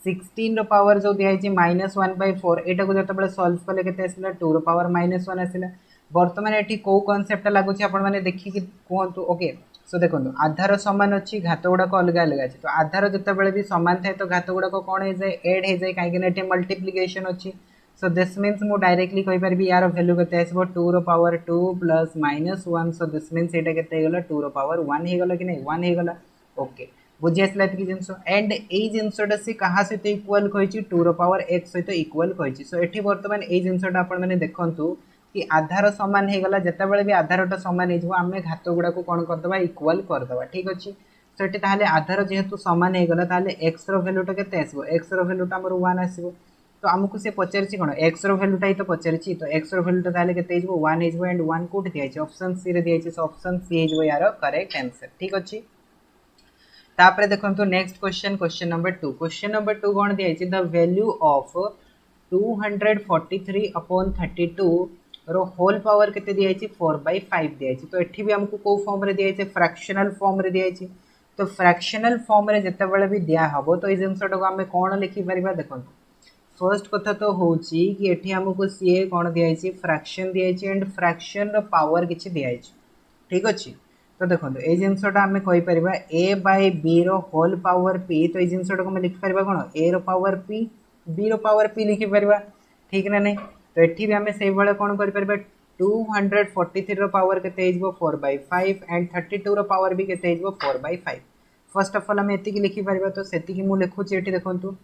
16 रो पावर जो दिखाई -1/4 यहाँ को जो सल्व कले के 2 रो पावर -1 आसला बर्तमान ये कौ कनसेप्ट लगुच आपने देखिए कहतु ओके सो देखो आधार सामान अच्छी घात गुड़ाक अलग अलग अच्छे तो आधार जिते भी सामान थाए तो घात गुड़ाक कौन हो जाए एड हो जाए कहीं मल्टीप्लिकेशन अच्छी सो दिस मीन्स मुझे डायरेक्टली कहीपर यार भैल्यू के आस 2 रो power 2 plus -1 so this means यहाँ के 2 रो पावर 1 होगला कि नहीं 1 होगला ओके बुझी आसला ये जिनस एंड यही जिनटा सी क्या सहित इक्वाल कही 2 रो पावर x सहित इक्वाल कही सो ये बर्तमान यही जिनटा आपने देखूँ कि आधार सामान हो गला जिते भी आधारटा सामान होम घात गुड़ा को कौन करदे इक्वाल करदे ठीक अच्छे सो ये ताहले आधार जेहेतु सामान हो गला एक्स रैल्यूटा के एक्स रैल्यूटा आमर 1 आसो तो आमको से पचारि कौन एक्स रैल्यूटा ही तो पचारि तो एक्स रैल्यूटा ताहले के 1 हो एंड 1 कौट दिखाई ऑप्शन सी रे दिखाई सो ऑप्शन सी हो यार करेक्ट आंसर ठीक अच्छे तापर देखो नेक्स्ट क्वेश्चन नंबर 2 कौन दिखाई द वैल्यू ऑफ 243/32 रो होल पावर केते दिखाई 4/5 दिखाई तो ये भी हमको कौ फॉर्म रे दिखाई फ्रैक्शनल फॉर्म रे दिखाई तो फ्रैक्शनल फॉर्म रे जिते बड़े भी दिया हम तो ये जिनटा को आम कौन लिखिपर देखो फर्स्ट कथा तो हूँ कि ये आमको सी कौन दिखाई फ्रैक्शन दिखाई एंड फ्रैक्शन रो पावर किसी दिखाई ठीक अच्छे तो देखो ये जिनटा आम कहीपर a/b रो होल पावर p तो ये जिनटा को लिखिपर कौन a रो पावर p b रो पावर p लिखिपर ठीक ना नहीं तो ये भी आम से कौन कर 243 रो पावर के 4/5 एंड 32 रो पावर भी के 4/5 फर्स्ट ऑफ ऑल आम ये लिखिपर तो से मुझे लिखुची ये देखो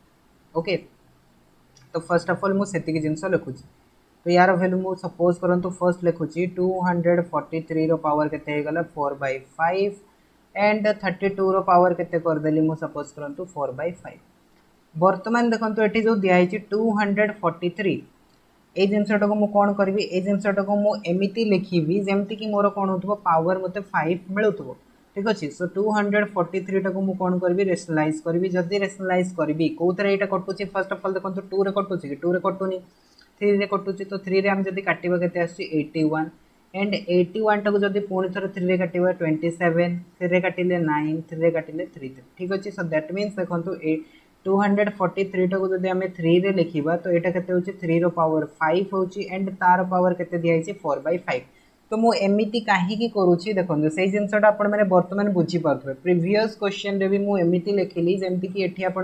ओके तो फर्स्ट ऑफ ऑल मुझे जिनस लिखुची तो यार वैल्यू मुझे सपोज करूँ फर्स्ट लिखुची 243 रो पावर के 4/5 एंड 32 रो पावर के करदेली मुझे सपोज करूँ 4/5 बर्तमान देखो ये जो दिखाई 243 ये जिनटा को मुझे कौन करी ये जिनटा को मुझे लिखी जमती कि मोर कौन हो पावर मत 5 मिलूब ठीक अच्छे सो 243 टाक मुझे कौन करी रेशनलाइज करी जदि रेशनलाइज करी कौन यहाँ कटुची फर्स्ट ऑफ ऑल देखो 2 रे कटुची कि 2 रे कटुनी 3 रे कटुची तो 3 रे आम जब काटिबा केते आसी 81 एंड 81 टाक जब पुणी थोड़े 3 रे काटिबा 27 3 रे काटिले 9 3 रे काटिले 3 ठीक अच्छे सो दैट मीन्स देखो 243 टाक जब आम 3 रे लिखा तो यहाँ के 3 रो पावर 5 हो एंड तार पावर के दिखाई 4/5 तो मुझे एमती कहीं करुँची देखो से जिनसा आप बर्तमान बुझीपे प्रिवियस क्वेश्चन रे भी मुझे लिखिली जमती कि ये आपर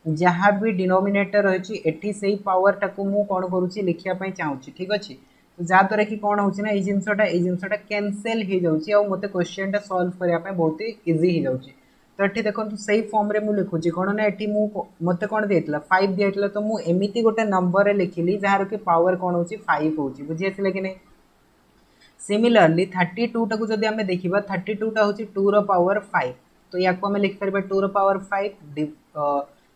जहाँ भी डिनोमिनेटर रही एटी से पावर टाकू मु कौन करुच्ची लिखापी चाहूँगी ठीक अच्छे तो जहाँद्वारा कि कौन होना ये जिनसा कैनसेल हो जाऊँगी मत क्वेश्चन टा सल्व करने बहुत ही इजी हो जाऊँगी तो ये देखो से फॉर्म रे मुझे लिखुची कौन ना ये मत कौन दिया 5 दिया तो मुझे गोटे नंबर लिखिली जार कि पावर कौन हो 5 हो बुझी आसला कि नहीं सिमिलरली 32 टाक जब आम देखा 32 टा हूँ 2 रो पावर 5 तो या आम लिखिपर 2 रो पावर 5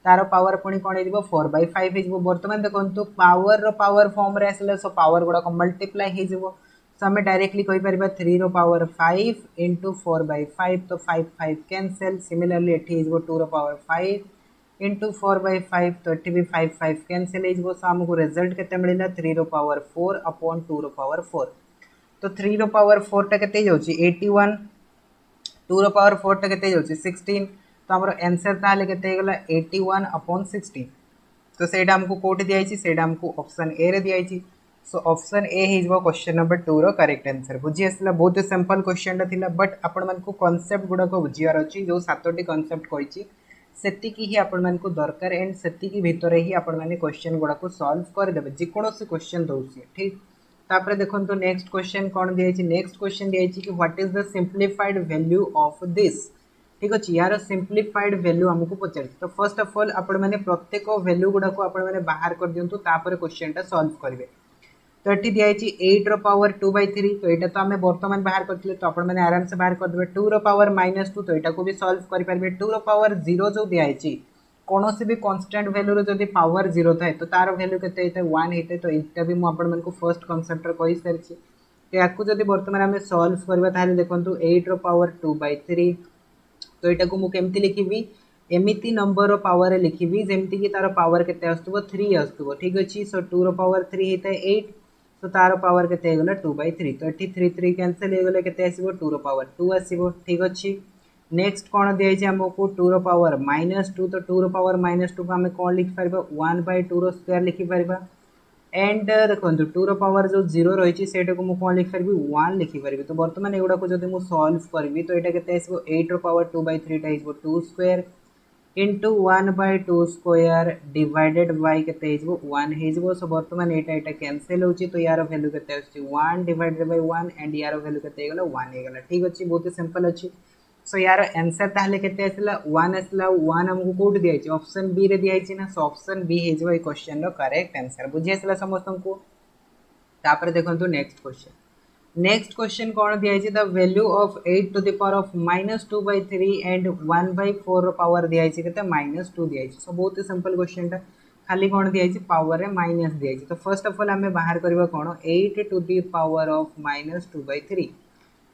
तार पावर पुणी कौन हो 4/5 हो बर्तमान देखो पावर रो पावर फॉर्म रे आसले सो पावर गुड़ाक मल्टीप्लाई हो सो आम डायरेक्टली कहीपर 3 रो पावर 5 इंटू 4/5 तो 5 5 कैनसेल सिमिलरली ये 2 रो पावर 5 इंटू 4/5 तो ये भी 5 5 कैनसेल हो सो आमको रिजल्ट के मिलला 3 रो पावर 4 अपॉन 2 रो पावर 4 तो 3 रो पावर 4 टा केते जाउची 81 2 रो पावर 4 टा केते जाउची 16 तो हमर आंसर ताले केते गला 81 अपॉन 16 तो सेटा हमको कोड दिया आइची सेटा हमको ऑप्शन ए रे दिया आइची सो ऑप्शन ए हिजबो क्वेश्चन नंबर 2 रो करेक्ट आंसर बुझी आसला बहुत सिंपल क्वेश्चन टा थिला बट आपण मन को कांसेप्ट गुडा को बुझियार अछि जो सातोटी कांसेप्ट कहिची सेतिकी ही आपण मन को दरकार एंड सेतिकी भितरे ही आपण माने क्वेश्चन गुडा को सॉल्व कर देबे जे कोनोसी क्वेश्चन दउसी ठीक तापर देखो तो नेक्स्ट क्वेश्चन कौन दिखाई नेक्स्ट क्वेश्चन दिखाई कि what is the simplified value of this ठीक अच्छे यार सिंप्लीफाइड वैल्यू आमको पचार तो फर्स्ट ऑफ ऑल आपण मैंने प्रत्येक वैल्यू गुड़ा को आपण मैंने बाहर कर दिंतु तापर क्वेश्चन टा सॉल्व करेंगे तो ये दिखाई 8 रो पावर 2/3 तो यहाँ तो आम बर्तमान बाहर करते तो आपण मैंने आराम से बाहर करदे 2 रो पावर -2 तो यहाँ को भी सॉल्व करेंगे 2 रो पावर 0 जो दिखाई कौन सी भी कांस्टेंट वैल्यू जब पावर 0 थाए तो तार वैल्यू के 1 होता है तो यहाँ भी मुझे फर्स्ट कनसेप्ट कही सारी तो या जब बर्तमान आम सल्व करवा देखो 8 रो पावर 2/3 तो यहाँ को मुझे लिखी एमती नंबर पावर लिखी जमती कि तार पावर के 3 आसो ठीक अच्छे सो 2 रो पावर 3 होता है 8 तो तार पावर के 2/3 तो ये 3 3 कैनसल हो गले के 2 रो पावर 2 आसो ठीक अच्छे नेक्स्ट कौन दिखाई आमको 2 रो पावर -2 तो 2 रो पावर -2 को आम कौन लिखिपर 1/2 रो स्क्वायर लिखिपर एंड देखो 2 रो पावर जो 0 रही है को मुझे कौन लिखिपर 1 लिखिपर तो बर्तमान एगुड़ा को जब मुझे सल्व करी तो यहाँ के 8 रो पावर 2/3 टा 2 square into 1/2 square divided by के 1 हो सो बर्तमान यहाँ कैनसल हो तो यार वैल्यू के 1 डिवाइडेड बाय 1 एंड यार वैल्यू के 1 होगा ठीक अच्छे बहुत ही सिंपल अच्छी सो यार आंसर ताहले केते आसला 1 आसला 1 हमको कोड दिया है ऑप्शन बी रे दिया है ना सो ऑप्शन बी हे जो ए क्वेश्चन रो करेक्ट आंसर बुझी आसला समस्त को तापर देखंतु नेक्स्ट क्वेश्चन कौन दिया है the value of 8 to the power of -2/3 and 1/4 रो पावर दिया है केते -2 दिया है सो बहुत ही सिंपल क्वेश्चन टा खाली कौन दिया है पावर रे माइनस दिया है तो फर्स्ट ऑफ ऑल हमें बाहर करबा कौन 8 टू द पावर ऑफ -2/3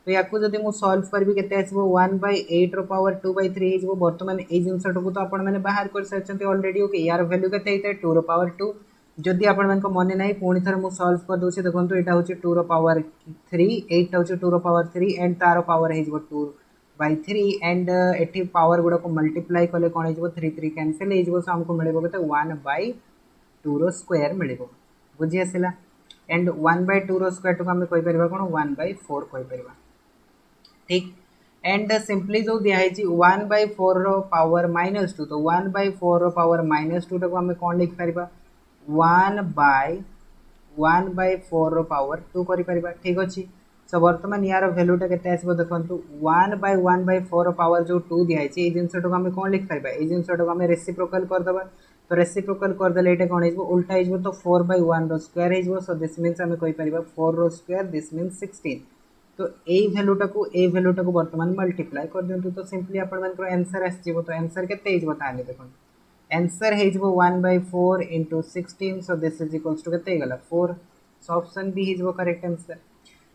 तो या जब मुझे सल्व करी के 1/8 रो पावर 2/3 हो बर्तमान ये जिनसा को तो आपण मैंने बाहर कर सारी अलरेडी ओके यार वैल्यू के 2 रो पावर 2 जदि आपण मन ना पुणी थर मुझे सल्व कर दूसरी देखो यहाँ हूँ 2 रो पावर 3 8 हूँ 2 रो पावर 3 एंड तार पावर हो 2/3 एंड ये पावर गुड़ा को मल्टीप्लाई कले कौन हो 3 3 कैनसल हो आमको मिले के 1/2 रो स्क्वायर मिले बुझी आसला एंड 1/2 रो स्क्वायर को आम कहीपर कौन 1/4 कहीपर ठीक एंड सिंपली जो दिखाई 1/4 रो पावर -2 तो 1/4 रो पावर -2 टाक आम कौन लिखिपर 1/4 रो पावर 2 कर ठीक अच्छे सो बर्तमान यार भैल्यूटा के देखो 1/1/4 पावर जो 2 दिखाई जिनसा को आम कौन लिखिपर ये जिनसा को आम रेसिप्रोकल करदे तो रेसिप्रोकल करदे ये कौन हो उल्टा हो तो 4/1 रो स्क्वायर हो सो दिस मीन्स आम कहीपर 4 रो स्क्वायर दिस मीन्स 16 तो यही भैल्यूटा को बर्तमान मल्टीप्लाई कर दिंतु तो सिंपली आपर आंसर आसो तो आंसर के देखो आंसर हो 1/4 into 16 so this is equals to के 4 सो ऑप्शन बी हो करेक्ट आंसर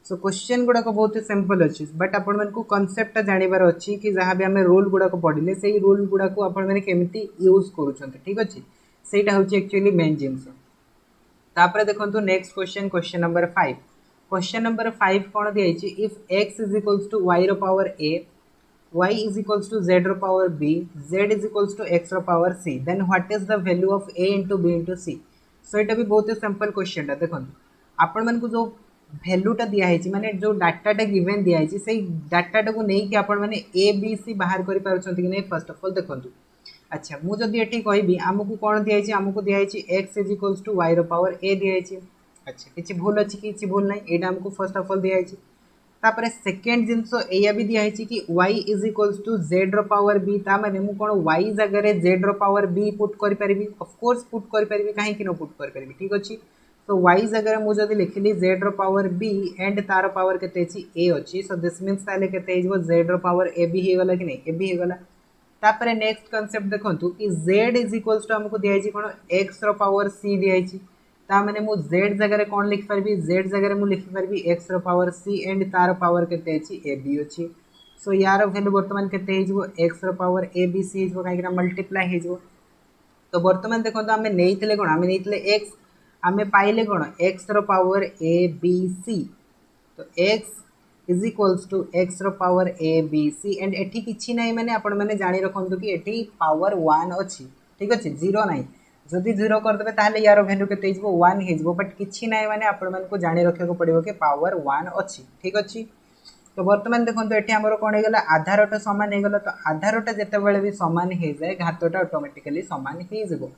सो क्वेश्चन गुड़ाक बहुत ही सिंपल अच्छी बट आपण को कनसेप्ट जानवर अच्छी कि जहाँ भी आम रूल गुड़ाक पढ़ले से रूल गुड़ाक आपमती यूज करुँच ठीक अच्छे सहीटा हूँ एक्चुअली मेन जिनस तापर देखो next question number 5 question number 5 कौन दिखाई if x is equals to y रो power a y is equals to z रो power b z is equals to x रो power c then what is the value of a into b into c so यहाँ भी बहुत ही सिंपल क्वेश्चन देखो आपण मन को जो वैल्यूटा दिखाई माने जो डाटाटा गिवन दिखाई से डाटाटा को नहीं कि आपण माने a b c बाहर कर पारछंती कि नहीं फर्स्ट ऑफ ऑल देखो अच्छा मुझे ये कहबी आमको कौन दिखाई आमको दिखाई x is equals to y power a दिखाई। अच्छा किसी भूल अच्छी कि भूल ना यहाँ आमको फर्स्ट ऑफ ऑल दिखाई तापर सेकेंड जिनस या भी दिखाई कि y is equals to z power b ताने मुझे कौन y जगह जेड पावर बी पुट करी ऑफकोर्स पुट करी कहीं न पुट करी ठीक अच्छे तो y जगह मुझे लिखिली जेड पावर बी एंड तार पावर के ए अच्छी सो दिस मीन्स के जेड पावर ए भी होगला कि नहीं ए भी होगला तापर नेक्स्ट कनसेप्ट देखो कि z इज इक्वल्स टू आमको दिखाई कौन x पावर c दिखाई ताने मु z जगह कौन लिखिपारि z जगह मुझे लिखिपारि एक्स पावर c एंड तार पावर के ए बी अच्छी सो यार भैल्यू बर्तमान के x power a b c हो कहीं मल्टीप्लाई हो तो बर्तमान देखो आम नहीं कौन आम नहीं एक्स आम पाइले कौन x power a b c तो x is equals to x power a b c and एटी किसी ना मैंने आपण मैंने जानी रखु कि एटी पावर वन अच्छी ठीक अच्छे जीरो ना जदि जीरो करदे ताहले यार भैल्यू के वन हो बट किसी ना मैंने आपण मानक जानी रखा पड़ो कि पावर वन अच्छी ठीक अच्छे तो बर्तमान देखो ये आमर कौन होगा आधारटा सामान होगला तो आधारटा जिते भी सामान हो जाए घातटा ऑटोमेटिकली सामान हो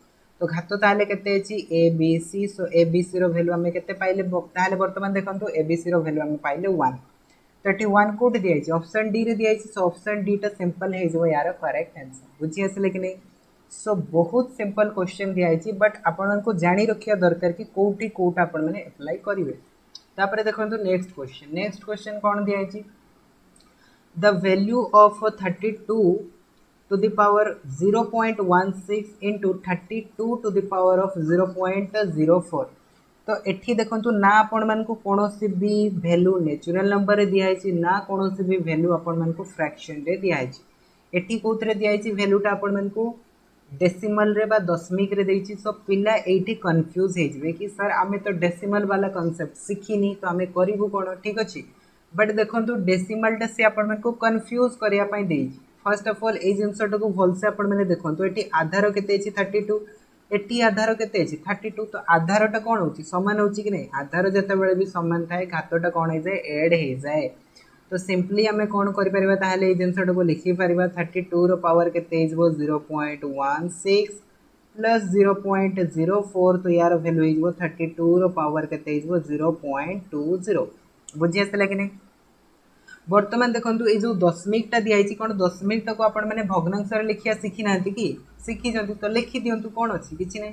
तो घात ताहले के a b c so a b c value आम के पाइले ताहले बर्तमान देखो ए बी सी भैल्यू आम पाइले वन तो ये वन कौट दिखाई ऑप्शन डी रे दिखाई सो ऑप्शन डी टा सिंपल हो यार करेक्ट आंसर बुझी आसले कि नहीं सो बहुत सिंपल क्वेश्चन दिखाई बट आपको जानी रखा दरकार कि कौटी कौटा आपण मैंने अप्लाई करेंगे तापर देखो नेक्स्ट क्वेश्चन कौन दिखाई the value of 32 to the power 0.16 into 32 to the power of 0.04 तो एठी देखो ना आपण मानकु कोनोसी भी वैल्यू नेचुरल नंबर रे दिखाई ना कोनोसी भी वैल्यू आपण मानकु फ्रैक्शन रे दिखाई एठी कोथरे दिखाई वैल्यूटा आपण मानकु डेसिमल रे बा दशमिक रे देछि सो पिला एठी कंफ्यूज हे जबे कि सर आमे तो डेसिमल वाला कांसेप्ट सिखिनी तो आमे करिवु कोन ठीक अछि बट देखंतु डेसिमल टा से आपण मानकु कंफ्यूज करिया पई देछि फर्स्ट ऑफ ऑल ए जिंसटा को भल से आपण माने देखंतु एठी आधार केते अछि 32 एटी आधार केते अछि 32 तो आधारटा कौन होछि समान होछि कि नहीं आधार जते बेले भी समान थाए घातटा कौन हो जाए ऐड हो जाए तो सिंपली आम कौन कर जिनटा को लिखि पार 32 पावर के 0.16 प्लस 0.04 तो यार भैल्यू हो 32 पावर के 0.20 बुझी आसला कि नहीं बर्तमान देखो ये जो दशमिकटा दिखाई कौन दशमिकटा को आपण मैंने भग्नांश लिखा शिखी ना कि शिखी तो लिखि दिंतु कौन अच्छी किसी ना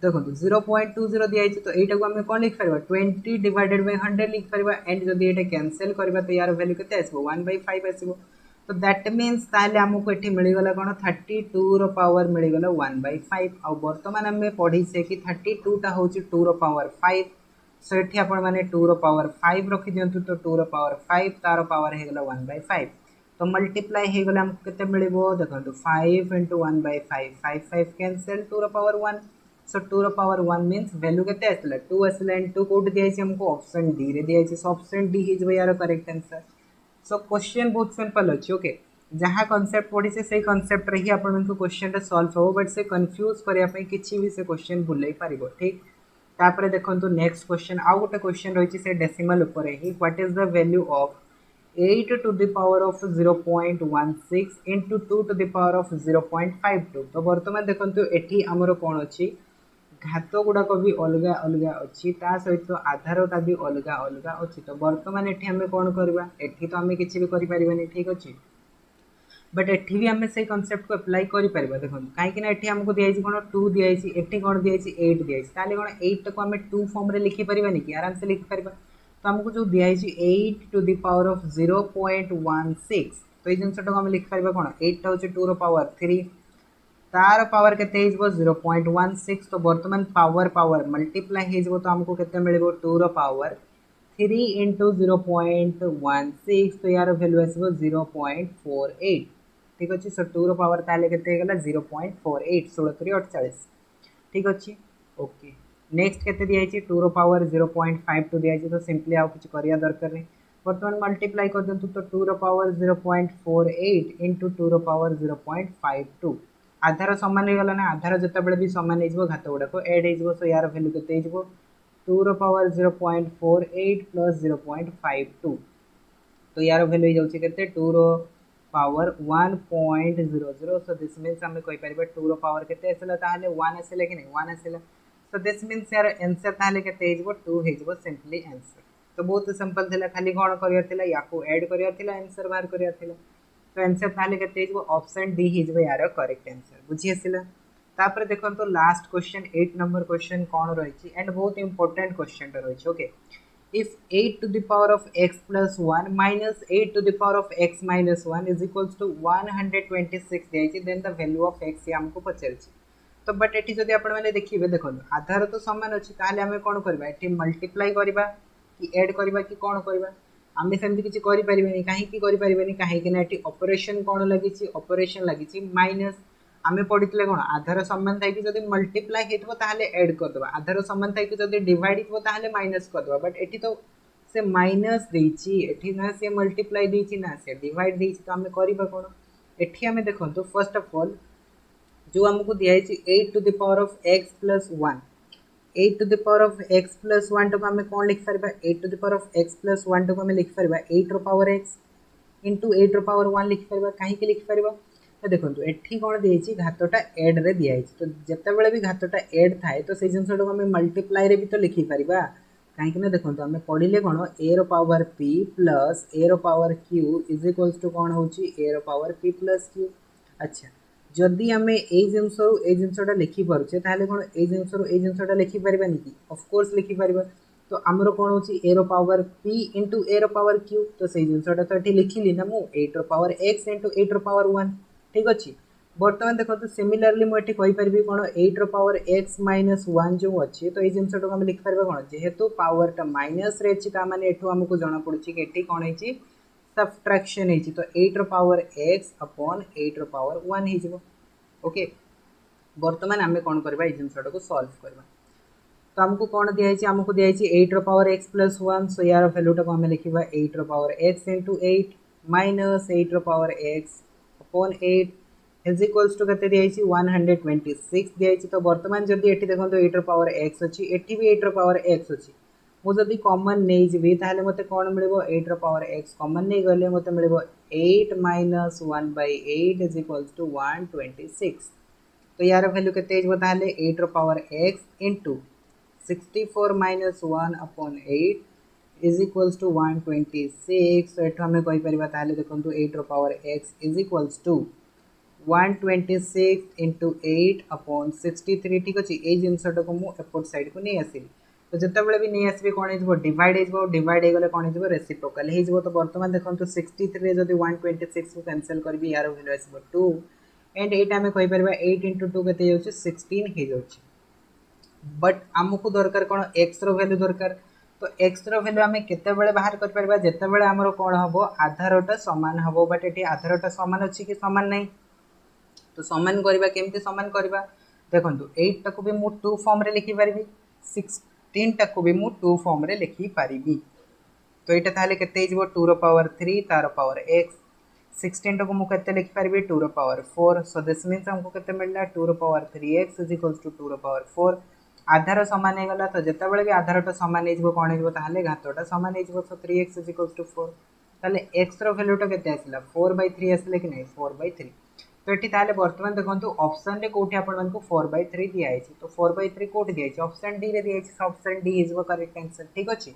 देखो 0.20 दिखाई तो यहाँ को आम कौन लिखिपर 20 डिवाइडेड बाय 100 लिखिपर एंड जब ये कैनसल करवा तो यार भैल्यू के 1/5 आसो तो दैट मीन्स ताले आमको ये मिलगला कौन 32 पावर मिलगला 1/5 आ बर्तमान आम पढ़ी से कि 32 टा हूँ 2 पावर 5 सो ये आप 2 पावर 5 रखी दिंतु तो 2 पावर 5 तार पावर होगला 1/5 तो मल्टीप्लाई होगला आमको के मिल देखो 5 इंटू 1/5 5 5 कैनसल 2 पावर 1 सो 2 पावर 1 मीन्स वैल्यू के आसला 2 आसला एंड 2 कौट दिखाई हमको ऑप्शन डी रे दिखाई सो ऑप्शन डी हो यार करेक्ट आंसर सो क्वेश्चन बहुत सिंपल अच्छे ओके जहाँ कॉन्सेप्ट पढ़ी से कॉन्सेप्ट रे ही आपन क्वेश्चन सॉल्व हो बट से कंफ्यूज करने किसी भी से क्वेश्चन भूल पार ठीक तापर देखो नेक्स्ट क्वेश्चन आउ गोटे क्वेश्चन रही है डेसिमल उपर ही what is the value of 8 to the power of 0.16 into 2 to the power of 0.52 तो बर्तमान देखो ये आमर कौन अच्छी घात गुड़ाक भी अलग अलग अच्छी सहित आधारटा भी अलग अलग अच्छी तो बर्तमान ये आम कौन करवा एठी तो आम किसी भी करें ठीक अच्छे बट एठी भी आम से कनसेप्ट को अप्लाई करें देखो कहीं आमको दिखाई कौन 2 दिखाई एटी कौन दिखाई 8 दिखाई ताले कौन 8 को आम 2 फॉर्म रे लिखिपारे कि आराम से लिखिपार तो आमको जो दिखाई 8 टू द पावर ऑफ 0.16 तो ये जिनटा को आम लिखिपार कौन 8 हूँ 2 पावर 3 तार पावर के 0.16 तो बर्तमान पावर पावर मल्टीप्लाई हो तो आमको के मिल 2 पावर 3 इंटू 0.16 तो यार भैल्यू आस 0.48 ठीक अच्छे सो 2 पावर ताले के 0.48 16 ठीक अच्छे ओके नेक्स्ट के दिखाई 2 पावर 0.52 दिखाई तो सिंपली आउ कुछ करिया दरकार नहीं बर्तमान मल्टीप्लाई कर दिंतु तो 2 पावर 0.48 इंटू 2 पावर 0.52 आधार सामान हो गला ना आधार जिते भी सामान हो घात गुड़ाक एड हो सो यार भैल्यू के 2 पावर 0.48 प्लस 0.52 तो यार भैल्यू हो जाए 2 पावर 1.00 सो दिस मीन्स आम कहीपर 2 रो पावर केते आसला ताहले 1 आसला कि नहीं 1 आसला सो दिस मीन्स यार आंसर ताहले केते हेजबो 2 हेजबो सिंपली आंसर तो बहुत सिंपल थिला खाली कोन करियर थिला याको ऐड करियर थिला आंसर बाहर करियर थिला तो आंसर ताहले केते हेजबो ऑप्शन डी हेजबो यार करेक्ट आंसर बुझी आसला तापर देखो तो लास्ट क्वेश्चन 8 नंबर क्वेश्चन कौन रही एंड बहुत इंपोर्टेंट क्वेश्चन रही okay if 8 to the power of x plus 1 minus 8 to the power of x minus 1 is equals to 126 दिया then the value of x ये हमको पचार तो बट एटी जदि आपण मैंने देखिए देखो आधार तो समान अच्छी ताहले आम कौन करवा एटी मल्टीप्लाई करवा कि ऐड करवा कि कौन करवा आम सेमती किसी करें कहीं कहीं ऑपरेशन कौन लगी ऑपरेशन लगी माइनस आम पढ़ी कौन आधार समान थी जब मल्टीप्लाई होते एड करदे आधार समान थी जब डिवाइड होते माइनस करदे बट ये तो से माइनस देती ना सी मल्टीप्लाई देती ना सी डिवाइड देती तो आम करवा कौन एटी आम देखो फर्स्ट ऑफ ऑल जो आमको दिखाई 8 to the power of x plus 1 8 to the power of x plus 1 टाक आम कौन लिखिपर 8 to the power of x plus 1 टाक आम लिखिपर 8 रो पावर x इंटू 8 रो पावर 1 लिखिपर कहीं लिखिपर तो देखो ये कौन दिखाई घातटा एड रे दिखाई तो जिते भी घातटा एड थाए तो से जिन आम मल्टीप्लाई रे भी तो लिखिपर कहीं देखो आम पढ़ले कौन ए रो पावर p प्लस ए रो power q is equals to कौन हो ए रो पावर p प्लस q अच्छा जदि आम जिनसा लिखिपे ताहले कौन जिनसा लिखिपर कि ऑफकोर्स लिखिपर तो आमर कौन हो ए रो पावर p इंटू ए रो पावर q तो से जिनसा तो ये लिखिली ना मु 8 रो पावर x इंटू 8 रो पावर 1 ठीक अच्छे बर्तमान देखो तो सिमिलरली मुझे कहीपरि कौन 8 रो पावर x माइनस 1 जो अच्छे तो ये जिनसा आम लिखिपर कौन जेहेतु पावरटा माइनस रे अच्छी मैंने एठू आमको जना पड़ी कि ये कौन है सब्ट्रैक्शन है तो 8 रो पावर x अपॉन 8 रो पावर 1 हो ओके बर्तमान आम कौन करवा जिनसा को सॉल्व करवा तो आमको कौन दिखाई आमको दिखाई 8 रो पावर x प्लस 1 सो यार भैल्यूटा आम लिखा 8 रो पावर x इंटू 8 माइनस 8 रो power x upon 8 is equals to के दिखाई 126 दिखाई तो बर्तमान जब ये देखो 8 रो पावर x अच्छी एटी भी 8 रो पावर x अच्छी मुझे कॉमन नहीं जी ताहले मते कौन मिल 8 रो पावर x कॉमन नहीं गले मते मिल 8 माइनस 1/8 इज इक्वल्स टू 126 तो यार वैल्यू केते हो ताहले 8 रो power x into 64 minus 1 upon 8 is equals to 126 तो एठो आम कहीपर ताहले देखो 8 रो power x is equals to 126 into 8 upon 63 ठीक अच्छे ये जिनसा को मुझे एपट साइड को नहीं आसली तो जिते भी नहीं आसबे कौन हो डिवाइड हो डिवाइड होगले कौन हो रेसिप्रोकाल हो तो बर्तमान देखो 63 जब 126 को कैंसल करी यार भैल्यू आसब 2 एंड एटा आम कहीपर 8 इंटू 2 के 16 हो बट आमको दरकार कौन एक्स रो वैल्यू दरकार तो एक्स रो वैल्यू आम केते बाहर कर परबा जेते बेले हमर कौन हम आधारटा समान हम बट ये आधारटा समान अच्छी कि समान नहीं तो समान करवा केमती समान करवा देखो 8 टाक भी मु 2 फॉर्म रे लिखि पारिबी 16 टाक भी मु 2 फॉर्म रे लिखि पारिबी तो ये ताहले केते हिजबो 2 रो पावर 3 तार पावर x 16 टाक मु केते लिखि पारिबी 2 रो पावर 4 सो दिस मीन्स हमको केते मिलला 2 रो power 3x is equals to 2 रो पावर 4 आधार समान हो गला तो जिते भी आधारटा समान हो कौन हो ताहले घातटा समान हो सो 3x इज इक्वल्स टू 4 ताहले x रो वैल्यूटा केते आसला 4/3 आसले कि नहीं 4/3 तो ये ताहले बर्तमान देखो ऑप्शन रे कोठी आपण मानको 4/3 दिया है तो 4/3 कोठी दिया है ऑप्शन डी रे दिया है option D is correct answer ठीक अच्छे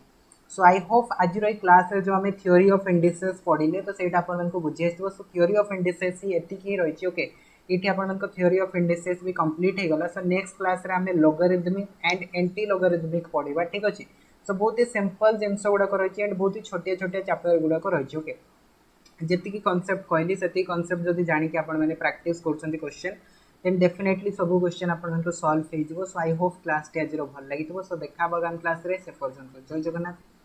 सो आई होप आज क्लास रे जो आम थ्योरी ऑफ इंडिसेस पढ़िले तो सेटा आपण मानको बुझी आसबो सो थ्योरी ऑफ इंडिसेस ही एतिक ही रही ओके ये आपण मानको थ्योरी ऑफ इंडिसेस भी कंप्लीट हो गला सो नेक्स्ट क्लास रे आम लोगरिथमिक एंड एंटी लोगरिथमिक पढ़ा ठीक अच्छे सो बहुत ही सिंपल जिनस गुड़ाक रही एंड बहुत ही छोटे छोटे चैप्टर गुड़ाक रही ओके जी कनसेप्ट कहली से कनसेप्ट जब जानिक आपने प्राक्टिस कर क्वेश्चन देन डेफिनेटली सब क्वेश्चन आपको सॉल्व हो सो आई होप क्लास टी आज भल लगी सो देखा आगामी क्लास रे से पर्यंत जय जगन्नाथ।